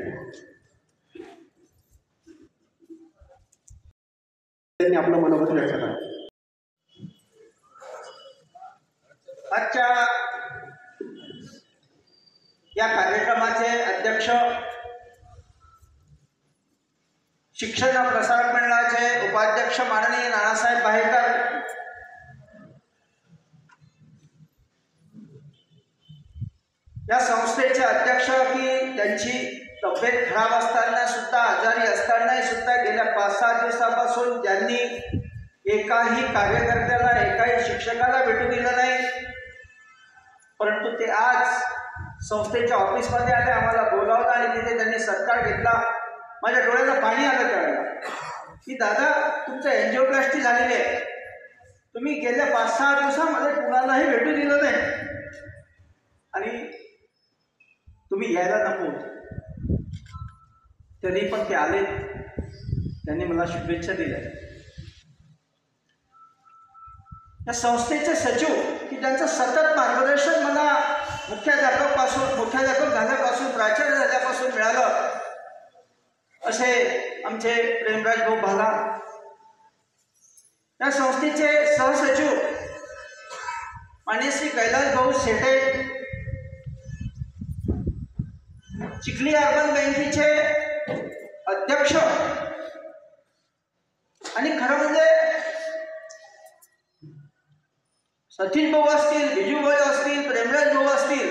[SPEAKER 1] आपलं मनोगत व्यक्त करा.
[SPEAKER 9] आजच्या या कार्यक्रमाचे अध्यक्ष, शिक्षण प्रसारक मंडळाचे उपाध्यक्ष माननीय नानासाहेब बाहेकर, या संस्थेचे अध्यक्ष की त्यांची तब्येत खराब असताना सुद्धा, आजारी असतानाही सुद्धा गेल्या 5-6 दिवसापासून ज्यांनी एकाही कार्यकर्त्याला, एकाही शिक्षकाला भेटू दिलं नाही, परंतु ते आज संस्थेच्या ऑफिसमध्ये आले, आम्हाला बोलावलं आणि तिथे त्यांनी सत्कार घेतला. माझ्या डोळ्याला पाणी आलं त्यावेळेला की दादा, तुमचं एन्जिओप्लास्टी झालेली आहे, तुम्ही गेल्या 5-6 दिवसामध्ये कुणालाही भेटू दिलं नाही आणि तुम्ही यायला नको. तरी पण ते आले, त्यांनी मला शुभेच्छा दिल्या. या संस्थेचे सचिव की ज्यांचं सतत मार्गदर्शन मला मुख्याध्यापक झाल्यापासून, प्राचार्य झाल्यापासून मिळालं, असे आमचे प्रेमराज भाऊ भाला. या संस्थेचे सहसचिव माननीय श्री कैलास भाऊ शेटे, चिखली अर्बन बँकेचे अध्यक्ष आणि खरं म्हणजे सतीश भाऊ असतील, बिजू भाऊ असतील, प्रेमराज भाऊ असतील,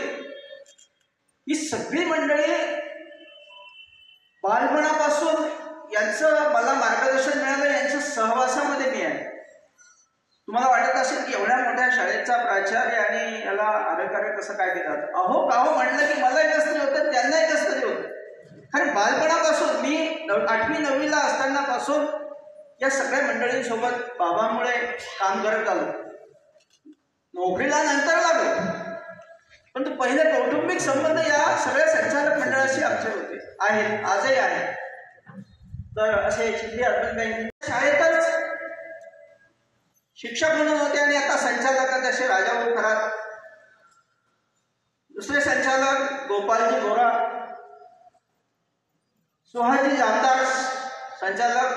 [SPEAKER 9] ही सगळी मंडळी बालपणापासून यांचं मला मार्गदर्शन मिळालं, यांच्या सहवासामध्ये मी आहे. तुम्हाला वाटत असेल की एवढ्या मोठ्या शाळेचा प्राचार्य आणि याला आरकार्य कसं काय देतात? अहो काहो म्हणलं की मलाही कसं तरी होतं, त्यांनाही कसं तरी होतं. कारण बालपणापासून मी 8वी-9वीला असतानापासून या सगळ्या मंडळींसोबत बाबांमुळे काम करत आलो. नोकरीला नंतर लागलो, परंतु पहिले कौटुंबिक संबंध या सगळ्या संचालक मंडळाशी आमचे होते, आहेत, आजही आहे. तर असे चिखली अर्बन बँक शाळेतच शिक्षक म्हणून होते आणि आता संचालक आहेत असे राजाभाऊ खरात. दुसरे संचालक गोपालजी गोरा, सुहाजी जामदार संचालक,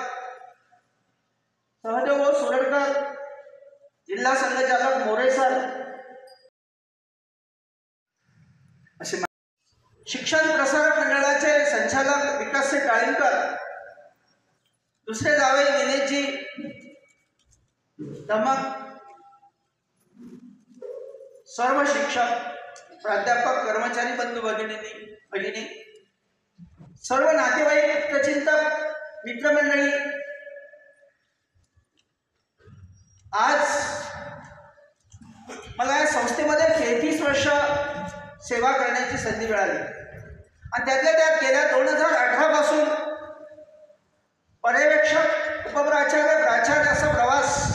[SPEAKER 9] सहदेव सुरडकर, जिल्हा संघचालक मोरे सर, असे शिक्षण प्रसारक मंडळाचे संचालक विकास काळींकर, दुसरे जावे दिनेशजी धमक, सर्व शिक्षक, प्राध्यापक, कर्मचारी बंधू भगिनी, सर्व नातेवाईक, चिंतक, मित्रमंडळी, आज मला या संस्थेमध्ये 33 वर्ष सेवा करण्याची संधी मिळाली आणि त्यातल्या त्यात गेल्या 2018 पासून पर्यवेक्षक, उपप्राचार्य, प्राचार्य असा प्रवास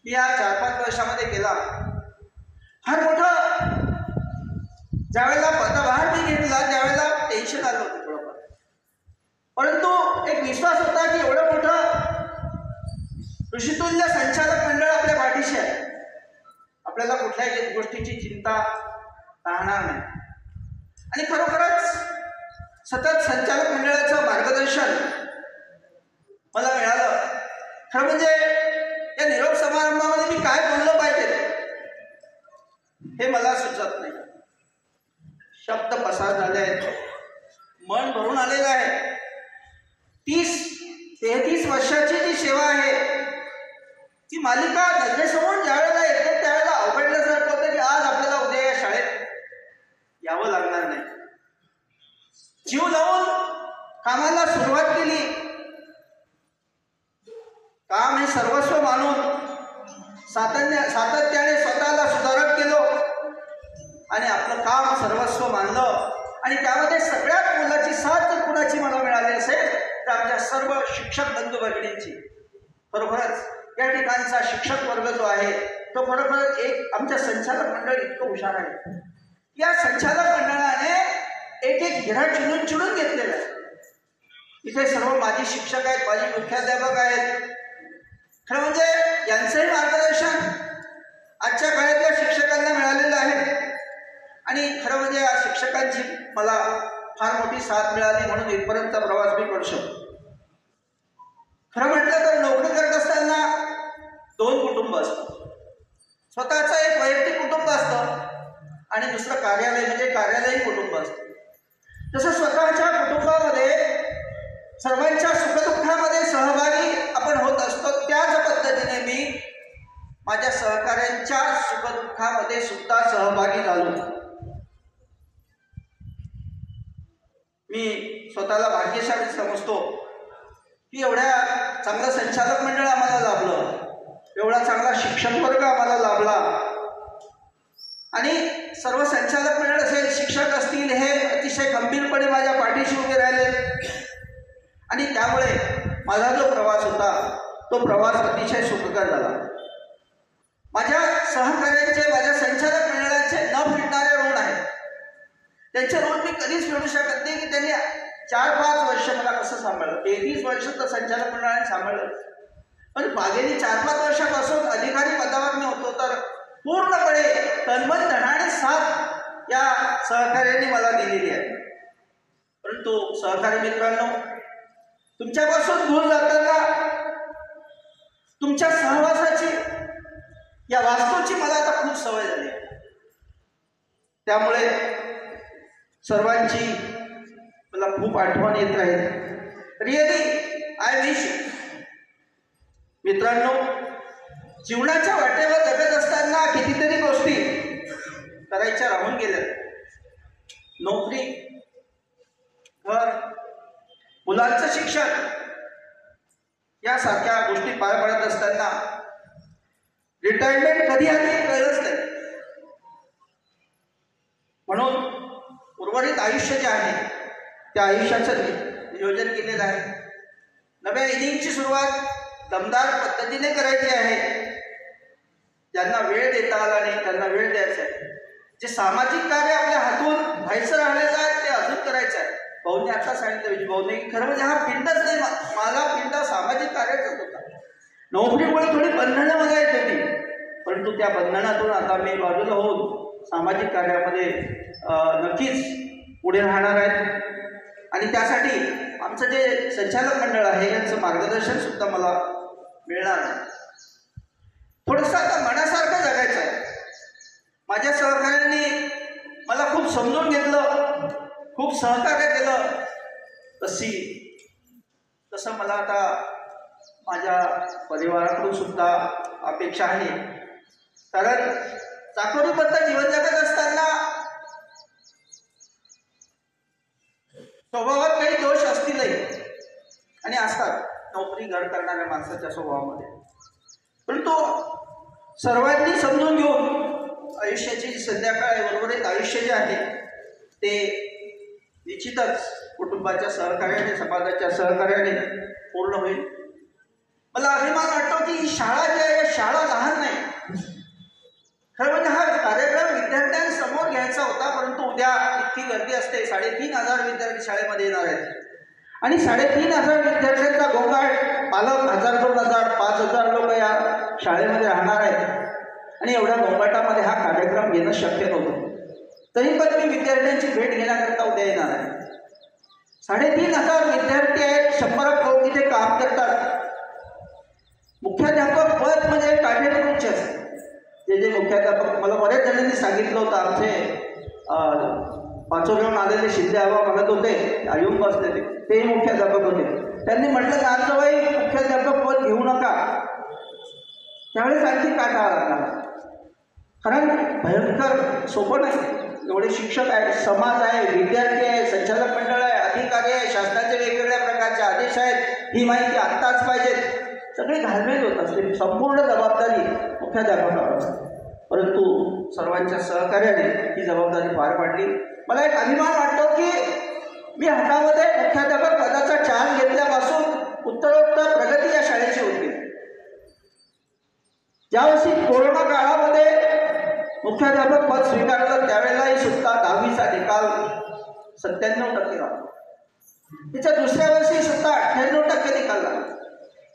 [SPEAKER 9] मी या 4-5 वर्षामध्ये केला. फार मोठं ज्यावेळेला पदभार मी घेतला त्यावेळेला टेन्शन आलं होतं थोडंफार, परंतु एक विश्वास होता की एवढं मोठं ऋषितुल्य संचालक मंडळ आपल्या पाठीशी आहे, आपल्याला कुठल्याही गोष्टीची चिंता राहणार नाही. आणि खरोखरच सतत संचालक मंडळाचं मार्गदर्शन मला मिळालं. खरं म्हणजे या निरोप समारंभामध्ये मी काय बोललं पाहिजे हे मला सुचत नाही. शब्द पसार झाले आहेत, मन भरून आलेलं आहे. 33 वर्षाची जी सेवा आहे ती मालिका नजरेसमोर ज्यावेळेला येते त्यावेळेला अवघडल्यासारखं होतं की आज आपल्याला उद्या या शाळेत यावं लागणार नाही. जीव लावून कामाला सुरुवात केली, काम हे सर्वस्व मानून सातत्याने स्वतःला सुधारत गेलो आणि आपलं काम सर्वस्व मानलं. आणि त्यामध्ये सगळ्यात मोलाची साथ जर कुणाची मला मिळाली असेल तर आमच्या सर्व शिक्षक बंधू भगिनींची. खरोखरच या ठिकाणचा शिक्षक वर्ग जो आहे तो खरोखरच एक आमच्या संचालक मंडळ इतकं हुशार आहे. या संचालक मंडळाने एक हिरा चिडून घेतलेला आहे. इथे सर्व माजी शिक्षक आहेत, माजी मुख्याध्यापक आहेत. खरं म्हणजे यांचंही मार्गदर्शन आजच्या काळातल्या शिक्षकांना मिळालेलं आहे. आणि खरं म्हणजे या शिक्षकांची मला फार मोठी साथ मिळाली म्हणून इथपर्यंतचा प्रवास मी करू शकतो. खरं म्हटलं तर नोकरी करत असताना 2 कुटुंब असतात. स्वतःचं एक वैयक्तिक कुटुंब असतं आणि दुसरं कार्यालय म्हणजे कार्यालयी कुटुंब असतं. तसं स्वतःच्या कुटुंबामध्ये सर्वांच्या सुखदुःखामध्ये सहभागी आपण होत असतो, त्याच पद्धतीने मी माझ्या सहकाऱ्यांच्या सुखदुःखामध्ये सुद्धा सहभागी झालो. मी स्वतःला भाग्यशाली समजतो की एवढ्या चांगलं संचालक मंडळ आम्हाला लाभलं, एवढा चांगला शिक्षक वर्ग आम्हाला लाभला. आणि सर्व संचालक मंडळ असेल, शिक्षक असतील, हे अतिशय गंभीरपणे माझ्या पाठीशी उभे राहिले. आणि त्यामुळे माझा जो प्रवास होता तो प्रवास अतिशय सुखकर झाला. माझ्या सहकार्यांचे, माझ्या संचालक मंडळाचे न फिटणारे ऋण आहेत. त्यांचे ऋण मी कधीच फेडू शकत नाही की त्यांनी 4-5 वर्ष मला कसं सांभाळलं. 33 वर्ष तर संचालक मंडळाने सांभाळलं, पण मागेली 4-5 वर्षापासून अधिकारी पदावर मी होतो तर पूर्णपणे तन्मन धनाने साथ या सहकार्याने मला दिलेली आहे. परंतु सहकारी मित्रांनो, तुमच्यापासून दूर जाताना तुमच्या सहवासाची, या वास्तूची मला आता खूप सवय झाली. त्यामुळे सर्वांची मला खूप आठवण येत राहील. Really I wish. मित्रांनो, जीवनाच्या वाटेवर जगत असताना कितीतरी गोष्टी करायच्या राहून गेल्या. नोकरी, घर, मुलांचं शिक्षण यासारख्या गोष्टी पार पडत असताना रिटायरमेंट कधी आली कळलंच नाही. म्हणून उर्वरित आयुष्य जे आहे त्या आयुष्याचं नियोजन केलेलं आहे. नव्या इनिंगची सुरुवात दमदार पद्धतीने करायची आहे. ज्यांना वेळ देता आला नाही त्यांना वेळ द्यायचा आहे. जे सामाजिक कार्य आपल्या हातून व्हायचं राहिलेलं आहे ते अजून करायचं आहे. भाऊने आता सांगितलं, विजय भाऊने, खरं म्हणजे हा पिंडच नाही, मला पिंड सामाजिक कार्याचाच होता. नोकरीमुळे थोडी बंधनं मला येत होती, परंतु त्या बंधनातून आता मी बाजूला होऊन सामाजिक कार्यामध्ये नक्कीच पुढे राहणार आहे. आणि त्यासाठी आमचं जे संचालक मंडळ आहे यांचं मार्गदर्शन सुद्धा मला मिळणार आहे. थोडंसं आता मनासारखं जगायचं आहे. माझ्या सहकार्यांनी मला खूप समजून घेतलं, खूप सहकार्य केलं. तसं मला आता माझ्या परिवाराकडून सुद्धा अपेक्षा आहे. कारण चाकोरीबद्ध जीवन जगत असताना स्वभावात काही दोष असतीलही आणि असतात नोकरी घर करणाऱ्या माणसाच्या स्वभावामध्ये. परंतु सर्वांनी समजून घेऊन आयुष्याची संध्याकाळ आहे, उर्वरित आयुष्य जे आहे ते निश्चितच कुटुंबाच्या सहकार्याने, समाजाच्या सहकार्याने पूर्ण होईल. मला अभिमान वाटतो की ही शाळा जी आहे, शाळा लहान नाही. खरं म्हणजे हा कार्यक्रम असते. 3,500 विद्यार्थी शाळेमध्ये येणार आहेत आणि 3,500 विद्यार्थ्यांचा गोंगाट, पालक 1,000, 2,000, 5,000 लोक या शाळेमध्ये राहणार आहेत आणि एवढ्या गोंगाटामध्ये हा कार्यक्रम घेणं शक्य नव्हतं. तरी पण मी विद्यार्थ्यांची भेट घेण्याकरता उद्या येणार आहे. 3,500 विद्यार्थी आहेत, 100 लोक इथे काम करतात. मुख्याध्यापक पद म्हणजे कार्यक्रमचे असते. जे मुख्याध्यापक मला बऱ्याच जणांनी सांगितलं होतं, आमचे पाचोऱ्याहून आलेले शिंदे आबा म्हणत होते, येऊन बसलेले ते मुख्याध्यापक होते. त्यांनी म्हटलं नाथजवाई मुख्याध्यापक पद घेऊ नका. त्यावेळेस आणखी काटा लागला, कारण भयंकर सोपं नाही. एवढे शिक्षक आहेत, समाज आहे, विद्यार्थी आहे, संचालक मंडळ आहे, अधिकारी आहे, शासनाचे वेगवेगळ्या प्रकारचे आदेश आहेत, ही माहिती आत्ताच पाहिजे, सगळी घालमेल होत असते. संपूर्ण जबाबदारी मुख्याध्यापकावर असते. परंतु सर्वांच्या सहकार्याने ही जबाबदारी पार पाडली. मला एक अभिमान वाटतो की मी हातामध्ये मुख्याध्यापक पदाचा चार्ज घेतल्यापासून उत्तरोत्तर प्रगती या शाळेची होती. ज्यावर्षी कोरोना काळामध्ये मुख्याध्यापक पद स्वीकारलं त्यावेळेलाही सुद्धा 10वीचा निकाल 97% लागला. त्याच्या दुसऱ्या वर्षी सुद्धा 98% निकाल लागला.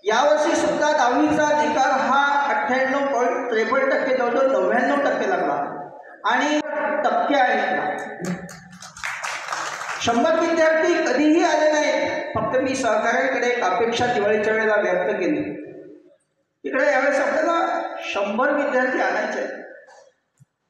[SPEAKER 9] यावर्षी सुद्धा 10वीचा निकाल हा 98.53%, जवळजवळ 99% लागला आणि टक्के आहेत. 100 विद्यार्थी कधीही आले नाहीत. फक्त मी सहकार्याकडे एक अपेक्षा दिवाळीच्या वेळेला व्यक्त केली. इकडे यावेळेस आपल्याला 100 विद्यार्थी आणायचे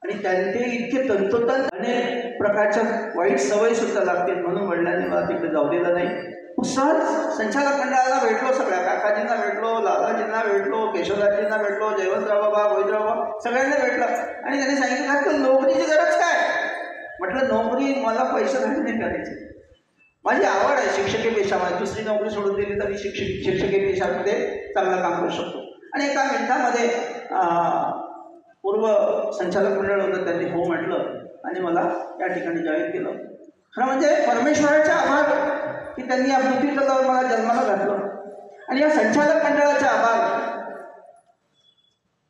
[SPEAKER 9] आणि त्यांचे इतके तंतोतंत अनेक प्रकारच्या वाईट सवयी सुद्धा लागतील, म्हणून वडिलांनी मला तिकडे जाऊ दिलं नाही. सहज संचालक मंडळाला भेटलो, सगळ्या काकाजींना भेटलो, लालाजींना भेटलो, केशवराजींना भेटलो, जयवंतराव बाबा, गोविंदराव बाबा, सगळ्यांना भेटलं आणि त्यांनी सांगितलं की नोकरीची गरज काय. म्हटलं नोकरी मला पैशासाठी नाही करायची, माझी आवड आहे शिक्षकी पेशामध्ये. दुसरी नोकरी सोडून दिली तरी शिक्षकी पेशामध्ये चांगलं काम करू शकतो. आणि एका मिनिटामध्ये पूर्व संचालक मंडळ होतं, त्यांनी हो म्हटलं आणि मला या ठिकाणी जाहीर केलं. खरं म्हणजे परमेश्वराचे आभार की त्यांनी या पृथ्वी तलावर मला जन्माला घातलं. आणि या संचालक मंडळाचे आभार,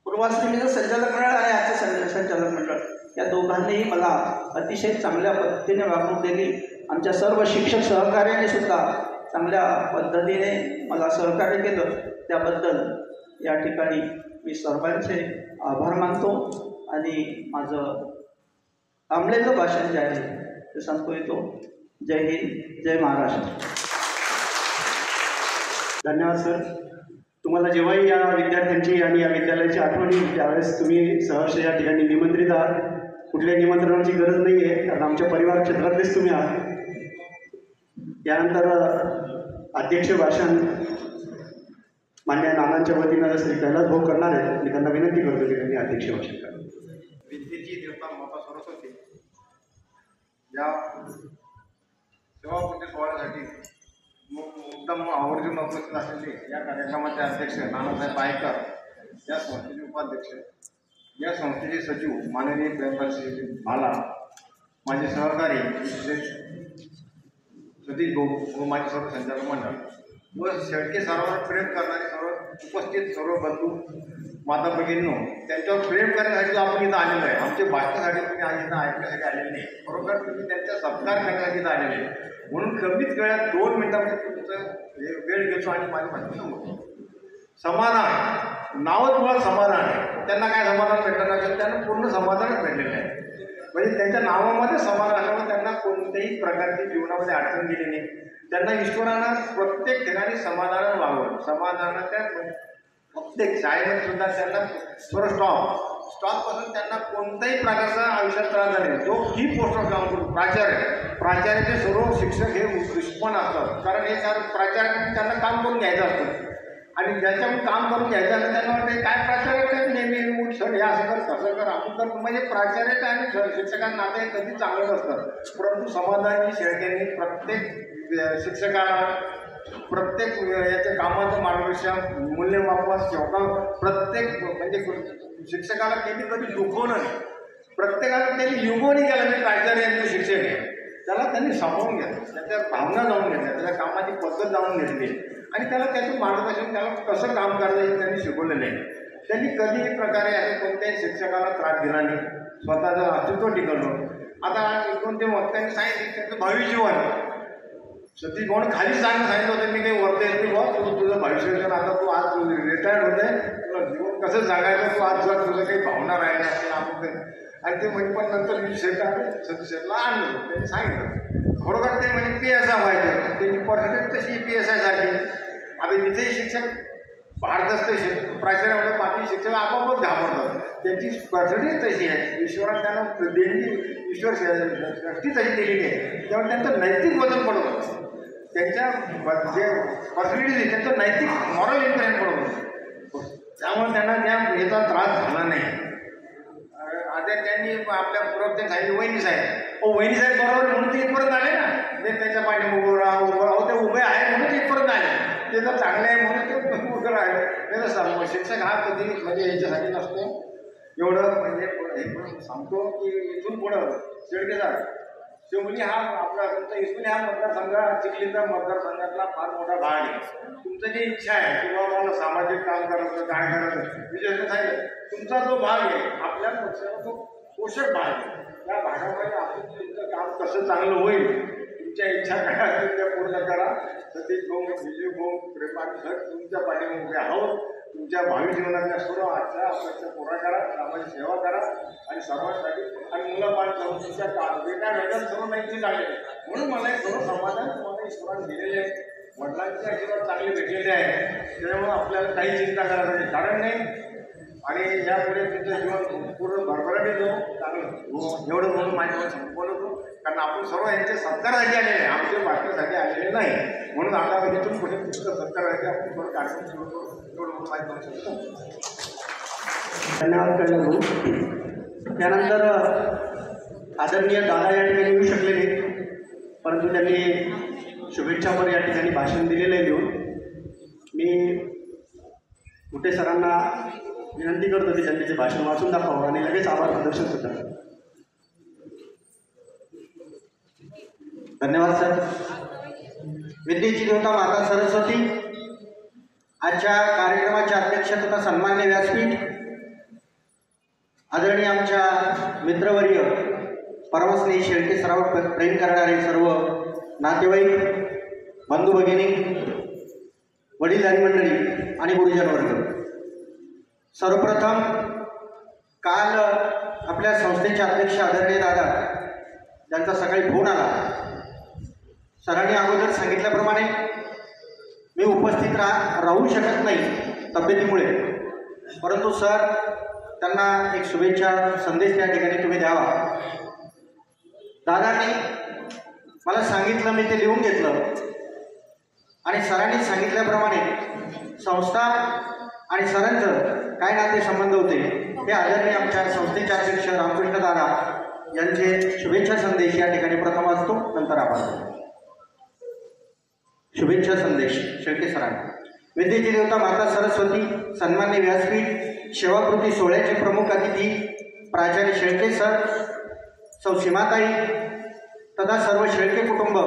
[SPEAKER 9] पूर्वाश्रमीचं संचालक मंडळ आणि आजचं संचालक मंडळ, या दोघांनीही मला अतिशय चांगल्या पद्धतीने वागणूक दिली. आमच्या सर्व शिक्षक सहकार्याने सुद्धा चांगल्या पद्धतीने मला सहकार्य केलं. त्याबद्दल या ठिकाणी मी सर्वांचे आभार मानतो आणि माझं थांबलेलं भाषण जे आहे ते संपवितो. जय हिंद, जय महाराष्ट्र.
[SPEAKER 1] धन्यवाद सर. तुम्हाला जेव्हाही या विद्यार्थ्यांची आणि या विद्यालयाची आठवण येईल त्यावेळेस तुम्ही सहर्ष या ठिकाणी निमंत्रित आहात. कुठल्याही निमंत्रणाची गरज नाही आहे, कारण आमच्या परिवार क्षेत्रातलेच तुम्ही आहात. यानंतर अध्यक्ष भाषण मान्य नानांच्या वतीनं श्री कैलास भाऊ करणार आहेत. मी त्यांना विनंती करतो की त्यांनी अध्यक्ष भाषण करा.
[SPEAKER 5] विद्येची देवता माता सरस्वती या सेवापूर्ती सोहळ्यासाठी मुद्दाम आवर्जून उपस्थित असलेले या कार्यक्रमाचे अध्यक्ष नानासाहेब पायकर, या संस्थेचे उपाध्यक्ष, या संस्थेचे सचिव माननीय प्रेमदासजी भाला, माझे सहकारी सतीश भाऊ व माझे सर्व संचालक मंडळ व शेळके सर्वांवर प्रेम करणारे सर्व उपस्थित सर्व बंधू माता भगिनींनो, त्यांच्यावर प्रेम करण्यासाठी आपण इथं आलेलो आहे. आमचे भाषणासाठी तुम्ही आज इथं ऐकण्यासाठी आलेले नाही, बरोबर तुम्ही त्यांचा सत्कार करण्यासाठी इथं आलेले आहे. म्हणून कमीत वेळात 2 मिनिटामध्ये तुमचं वेळ घेतो आणि माझी माहिती सांगतो. समाधान, नावच मुळात समाधान आहे. त्यांना काय समाधान भेटलं नसेल, त्यांना पूर्ण समाधानच भेटलेलं आहे. म्हणजे त्यांच्या नावामध्ये समाधान असल्यामुळे त्यांना कोणत्याही प्रकारची जीवनामध्ये अडचण गेली नाही. त्यांना ईश्वरानं प्रत्येक ठिकाणी समाधान वागवलं. समाधानाच्या प्रत्येक शाळेमध्ये सुद्धा त्यांना थोडं स्टॉपपासून त्यांना कोणत्याही प्रकारचा आयुष्यात त्रास झाला नाही. जो की पोस्टवर काम करू प्राचार्याचे सर्व शिक्षक हे दुश्मन असतात, कारण हे प्राचार्य त्यांना काम करून घ्यायचं असतं आणि ज्याच्याकडून काम करून घ्यायचं असतं त्यांना वाटतं काय प्राचार्य नेहमी उठ सर हे असं कर तसं कर आपण तर म्हणजे प्राचार्याचं आणि शिक्षकांना नातं हे कधी चांगलं नसतं. परंतु समाधानी शेळक्यांनी प्रत्येक शिक्षकाला प्रत्येक याच्या कामाचं मार्गदर्शन मूल्यमापन शेवटा प्रत्येक म्हणजे शिक्षकाला त्यांनी कधी दुखवलं नाही. प्रत्येकाला त्यांनी युगोनी केला. मी प्राचार्य यांचे शिक्षक आहे, त्याला त्यांनी सांभाळून घेतलं, त्याच्या भावना जाणून घेतल्या, त्याच्या कामाची पद्धत जाणून घेतली आणि त्याला त्याचं मार्गदर्शन त्याला कसं काम करायचं हे त्यांनी शिकवलेलं आहे. त्यांनी कधीही प्रकारे असं कोणत्याही शिक्षकाला त्रास दिला नाही, स्वतःचं अस्तित्व टिकवलं. आता इकडून ते वक्त्यांनी सांगितलं त्यांचं भावी जीवन सतीश भाऊन खाली सांगितलं होतं, मी काही वरता येत नाही भाऊ, तू तुझं भविष्य आता तू आज रिटायर्ड होते, तुला जीवन कसं जगायचं, तू आज जर तुझं काही भावना राहिल्या असेल आपण आणि ते म्हणजे पण नंतर सतीश शेठला आणलं, त्यांनी सांगितलं खरोखर ते म्हणजे PSI व्हायचं, त्यांची पर्सेंटेज तशी PSI सारखी. आता इथे शिक्षक भारत प्राचार्यामध्ये बाकी शिक्षक आपोआपच घाबरतात, त्यांची पर्सेंटेज तशी आहे, ईश्वराने त्यांना देणगी ईश्वर सृष्टी तशी दिलेली आहे, त्यामुळे त्यांचं नैतिक बदल पडत होतं, त्यांच्या जे पर्सेंटेज आहे त्यांचं नैतिक मॉरल इम्प्रेशन पडत होतं, त्यामुळे त्यांना त्या याचा त्रास झाला नाही. आता त्यांनी आपल्या प्रवक्त्याने सांगितलं वहिनी साहेब, वहिनी साहेब बरोबर म्हणून ते इथपर्यंत आले ना, ते त्यांच्या पाठी उभं राहा ते उभे आहे म्हणून ते इथपर्यंत आले, ते जर चांगले आहे म्हणून ते उभं आहे. त्याचं शिक्षक हा कधी म्हणजे याच्यासाठी नसतो, एवढं म्हणजे हे सांगतो की इथून पुढं शेळकेचा शिवणी हा आपला तुमचा इस्पुनी हा मतदारसंघ चिखलीचा मतदारसंघातला फार मोठा भाग आहे. तुमचं जी इच्छा आहे की बाबा मला सामाजिक काम करायचं काय करायचं विजय सांगितलं, तुमचा जो भाग आहे आपल्या पक्षाला तो पोषक भाग आहे, त्या भागामध्ये आपण तुमचं काम कसं चांगलं होईल, तुमच्या इच्छा काय असतील त्या पूर्ण करा. सतीश भाऊ विजय भाऊ प्रेमाने सर तुमच्या पाठीमागे आहोत, तुमच्या भावी जीवनाच्या सर्व आशा अपेक्षा पूर्ण करा, सामाजिक सेवा करा आणि सर्वांसाठी आणि मुलं बाळ करून तुमच्या वेगळ्या वेगळ्या सर्व माहिती लागले, म्हणून मला एक सर्व समाधान तुम्हाला ईश्वराने दिलेले आहे, वडिलांचे आशीर्वाद चांगले भेटलेले आहे, त्याच्यामुळे आपल्याला काही चिंता करायचं कारण नाही आणि यापुढे तुमचं जीवन पूर्ण भरभराटीत जाऊ चांगलं एवढं म्हणून माझ्यावर बोलतो, कारण आपण सर्व यांचे सत्कारासाठी आलेले आहे, आमच्या बातमीसाठी आलेले नाही, म्हणून आता इथून पुढे तुमचं सत्कारासाठी आपण थोडं कार्यक्रम सुरू करू एवढं म्हणून माहिती करू शकतो.
[SPEAKER 1] धन्यवाद कळलं भाऊ. त्यानंतर आदरणीय दादा या ठिकाणी येऊ शकले नाही, परंतु त्यांनी शुभेच्छापर या ठिकाणी भाषण दिलेलं आहे लिहून. मी कुठे सरांना विनंती करतो की त्यांनी ते भाषण वाचून दाखवावं आणि लगेच आभार प्रदर्शन सुद्धा.
[SPEAKER 9] धन्यवाद सर. विद्येची देवता माता सरस्वती, आजच्या कार्यक्रमाचे अध्यक्ष तथा सन्मान्य व्यासपीठ, आदरणीय आमच्या मित्रवर्य परमस्नेही शेळके सरावर प्रेम करणारे सर्व नातेवाईक, बंधू भगिनी, वडीलधारी मंडळी आणि गुरुजन वर्ग, सर्वप्रथम काल आपल्या संस्थेचे अध्यक्ष आदरणीय दादा ज्यांचा सकाळी फोन आला, सरांनी अगोदर सांगितल्याप्रमाणे मी उपस्थित राहू शकत नाही तब्येतीमुळे, परंतु सर त्यांना एक शुभेच्छा संदेश त्या ठिकाणी तुम्ही द्यावा. दादांनी मला सांगितलं, मी ते लिहून घेतलं आणि सरांनी सांगितल्याप्रमाणे संस्था आणि सरांचं काय नातेसंबंध होते हे आदरणीय आमच्या संस्थेचे अध्यक्ष रामकृष्ण दादा यांचे शुभेच्छा संदेश या ठिकाणी प्रथम असतो, नंतर आपण शुभेच्छा संदेश शेळके सरांना. विद्येची देवता माता सरस्वती, सन्मान्य व्यासपीठ, सेवाकृती सोहळ्याचे प्रमुख अतिथी प्राचार्य शेळके सर, सौ सीमाताई तथा सर्व शेळके कुटुंब,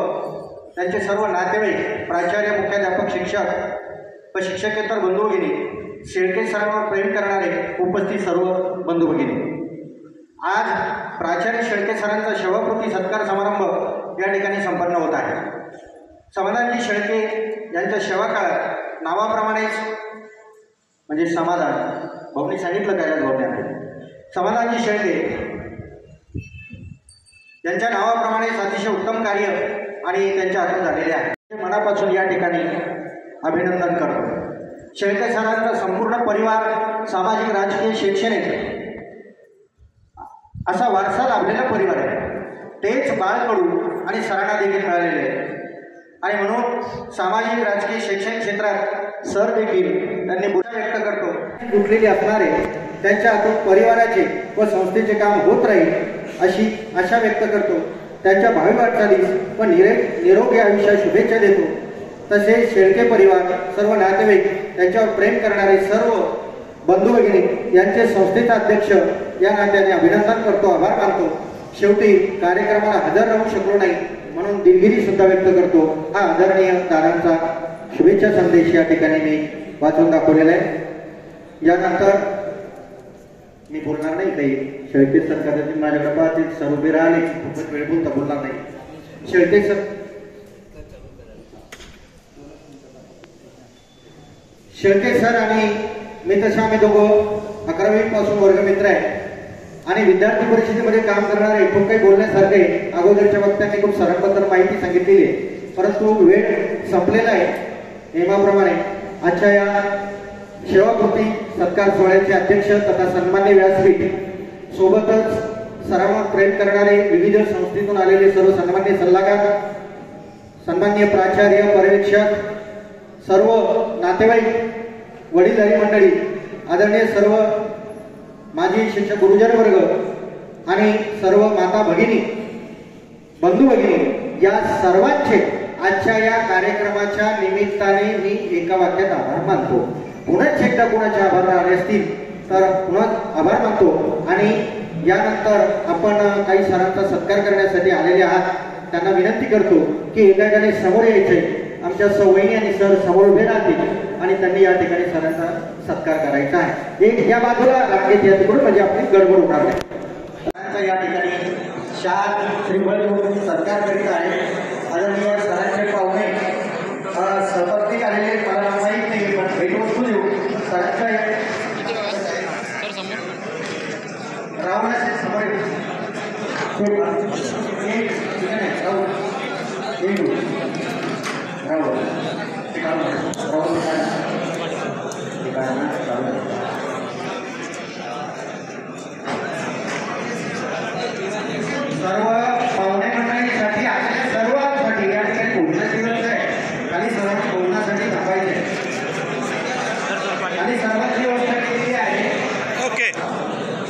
[SPEAKER 9] त्यांचे सर्व नातेवाईक, प्राचार्य, मुख्याध्यापक, शिक्षक व शिक्षकेतर बंधू भगिनी, शेळके सरांवर प्रेम करणारे उपस्थित सर्व बंधू भगिनी, आज प्राचार्य शेळके सरांचा सेवाकृती सत्कार समारंभ या ठिकाणी संपन्न होत आहे. समाधानजी शेळके यांच्या सेवा काळात नावाप्रमाणेच म्हणजे समाधान भाऊनी सांगितलं कैलास भाऊने, समाधानजी शेळके यांच्या नावाप्रमाणेच अतिशय उत्तम कार्य आणि त्यांच्या हातून झालेले आहे. मनापासून या ठिकाणी अभिनंदन करतो. शेळके सरांचा संपूर्ण परिवार सामाजिक, राजकीय, शैक्षणिक असा वारसा लाभलेला परिवार आहे. तेच बाळकडू आणि सरांना देखील मिळालेले आहे आणि म्हणून सामाजिक, राजकीय, शैक्षणिक क्षेत्रात सर देखील त्यांनी भूमिका व्यक्त करतो. गुंतलेले असणारे त्यांच्या हातून परिवाराचे व संस्थेचे काम होत राहील अशी आशा व्यक्त करतो. त्यांच्या भावी वाटचालीस व निरोगी आयुष्यात शुभेच्छा देतो. तसेच शेळके परिवार, सर्व नातेवाईक, त्यांच्यावर प्रेम करणारे सर्व बंधू भगिनी यांचे संस्थेचा अध्यक्ष या नात्याने अभिनंदन करतो, आभार मानतो. शेवटी कार्यक्रमाला हजर राहू शकलो नाही म्हणून दिलगिरी सुद्धा व्यक्त करतो. हा आदरणीय दादांचा शुभेच्छा संदेश या ठिकाणी मी वाचून दाखवलेला आहे. यानंतर
[SPEAKER 1] मी बोलणार नाही काही. शेळके सर कदाचित माझ्याकडे पाहतील, सर उभे राहिले खूपच वेळ बोलणार नाही. शेळके सर, शेळके सर आणि मी तसे आम्ही दोघं 11वी पासून वर्गमित्र आहे आणि विद्यार्थी परिषदेमध्ये काम करणारे खूप काही बोलण्यासारखे अगोदरच्या वक्त्यांनी खूप सरांबद्दल माहिती सांगितलेली आहे, परंतु वेळ संपलेला आहे. नियमाप्रमाणे आजच्या या सेवाकृती सत्कार सोहळ्याचे अध्यक्ष तथा सन्मान्य व्यासपीठ सोबतच सरावात प्रेम करणारे विविध संस्थेतून आलेले सर्व सन्मान्य सल्लागार, सन्मान्य प्राचार्य, पर्यवेक्षक, सर्व नातेवाईक, वडीलधारी मंडळी, आदरणीय सर्व माजी शिक्षक गुरुजन वर्ग आणि सर्व माता भगिनी, बंधू भगिनी, या सर्वांचे आजच्या या कार्यक्रमाच्या निमित्ताने मी एका वाक्यात आभार मानतो. पुन्हा एकदा कुणाचे आभार आले असतील तर पुन्हा आभार मानतो. आणि यानंतर आपण काही सरांचा सत्कार करण्यासाठी आलेले आहात, त्यांना विनंती करतो की एका ठिकाणी समोर यायचे. आमच्या सवयी आणि सर समोर उभे राहतील आणि त्यांनी या ठिकाणी सरांचा सत्कार करायचा आहे. एक या बाजूला रांगेत या तिकडून म्हणजे आपली गडबड होणार नाही. सरांचा या ठिकाणी शाल श्रीफळ देऊन सत्कार करीत आहे. आदरणीय सरांचे पाहुणे सपत्नीक आलेले, मला नाव माहीत नाही पण भेटवस्तू देऊ सरांचा राहुल समोर सर्व पाहुणे मंडळीसाठी आपल्या सर्वांसाठी या ठिकाणी भोजनाची व्यवस्था आहे. खाली सर्वांच्या भोजनासाठी थांबायचे आणि सर्वांची व्यवस्था केलेली आहे.
[SPEAKER 2] ओके.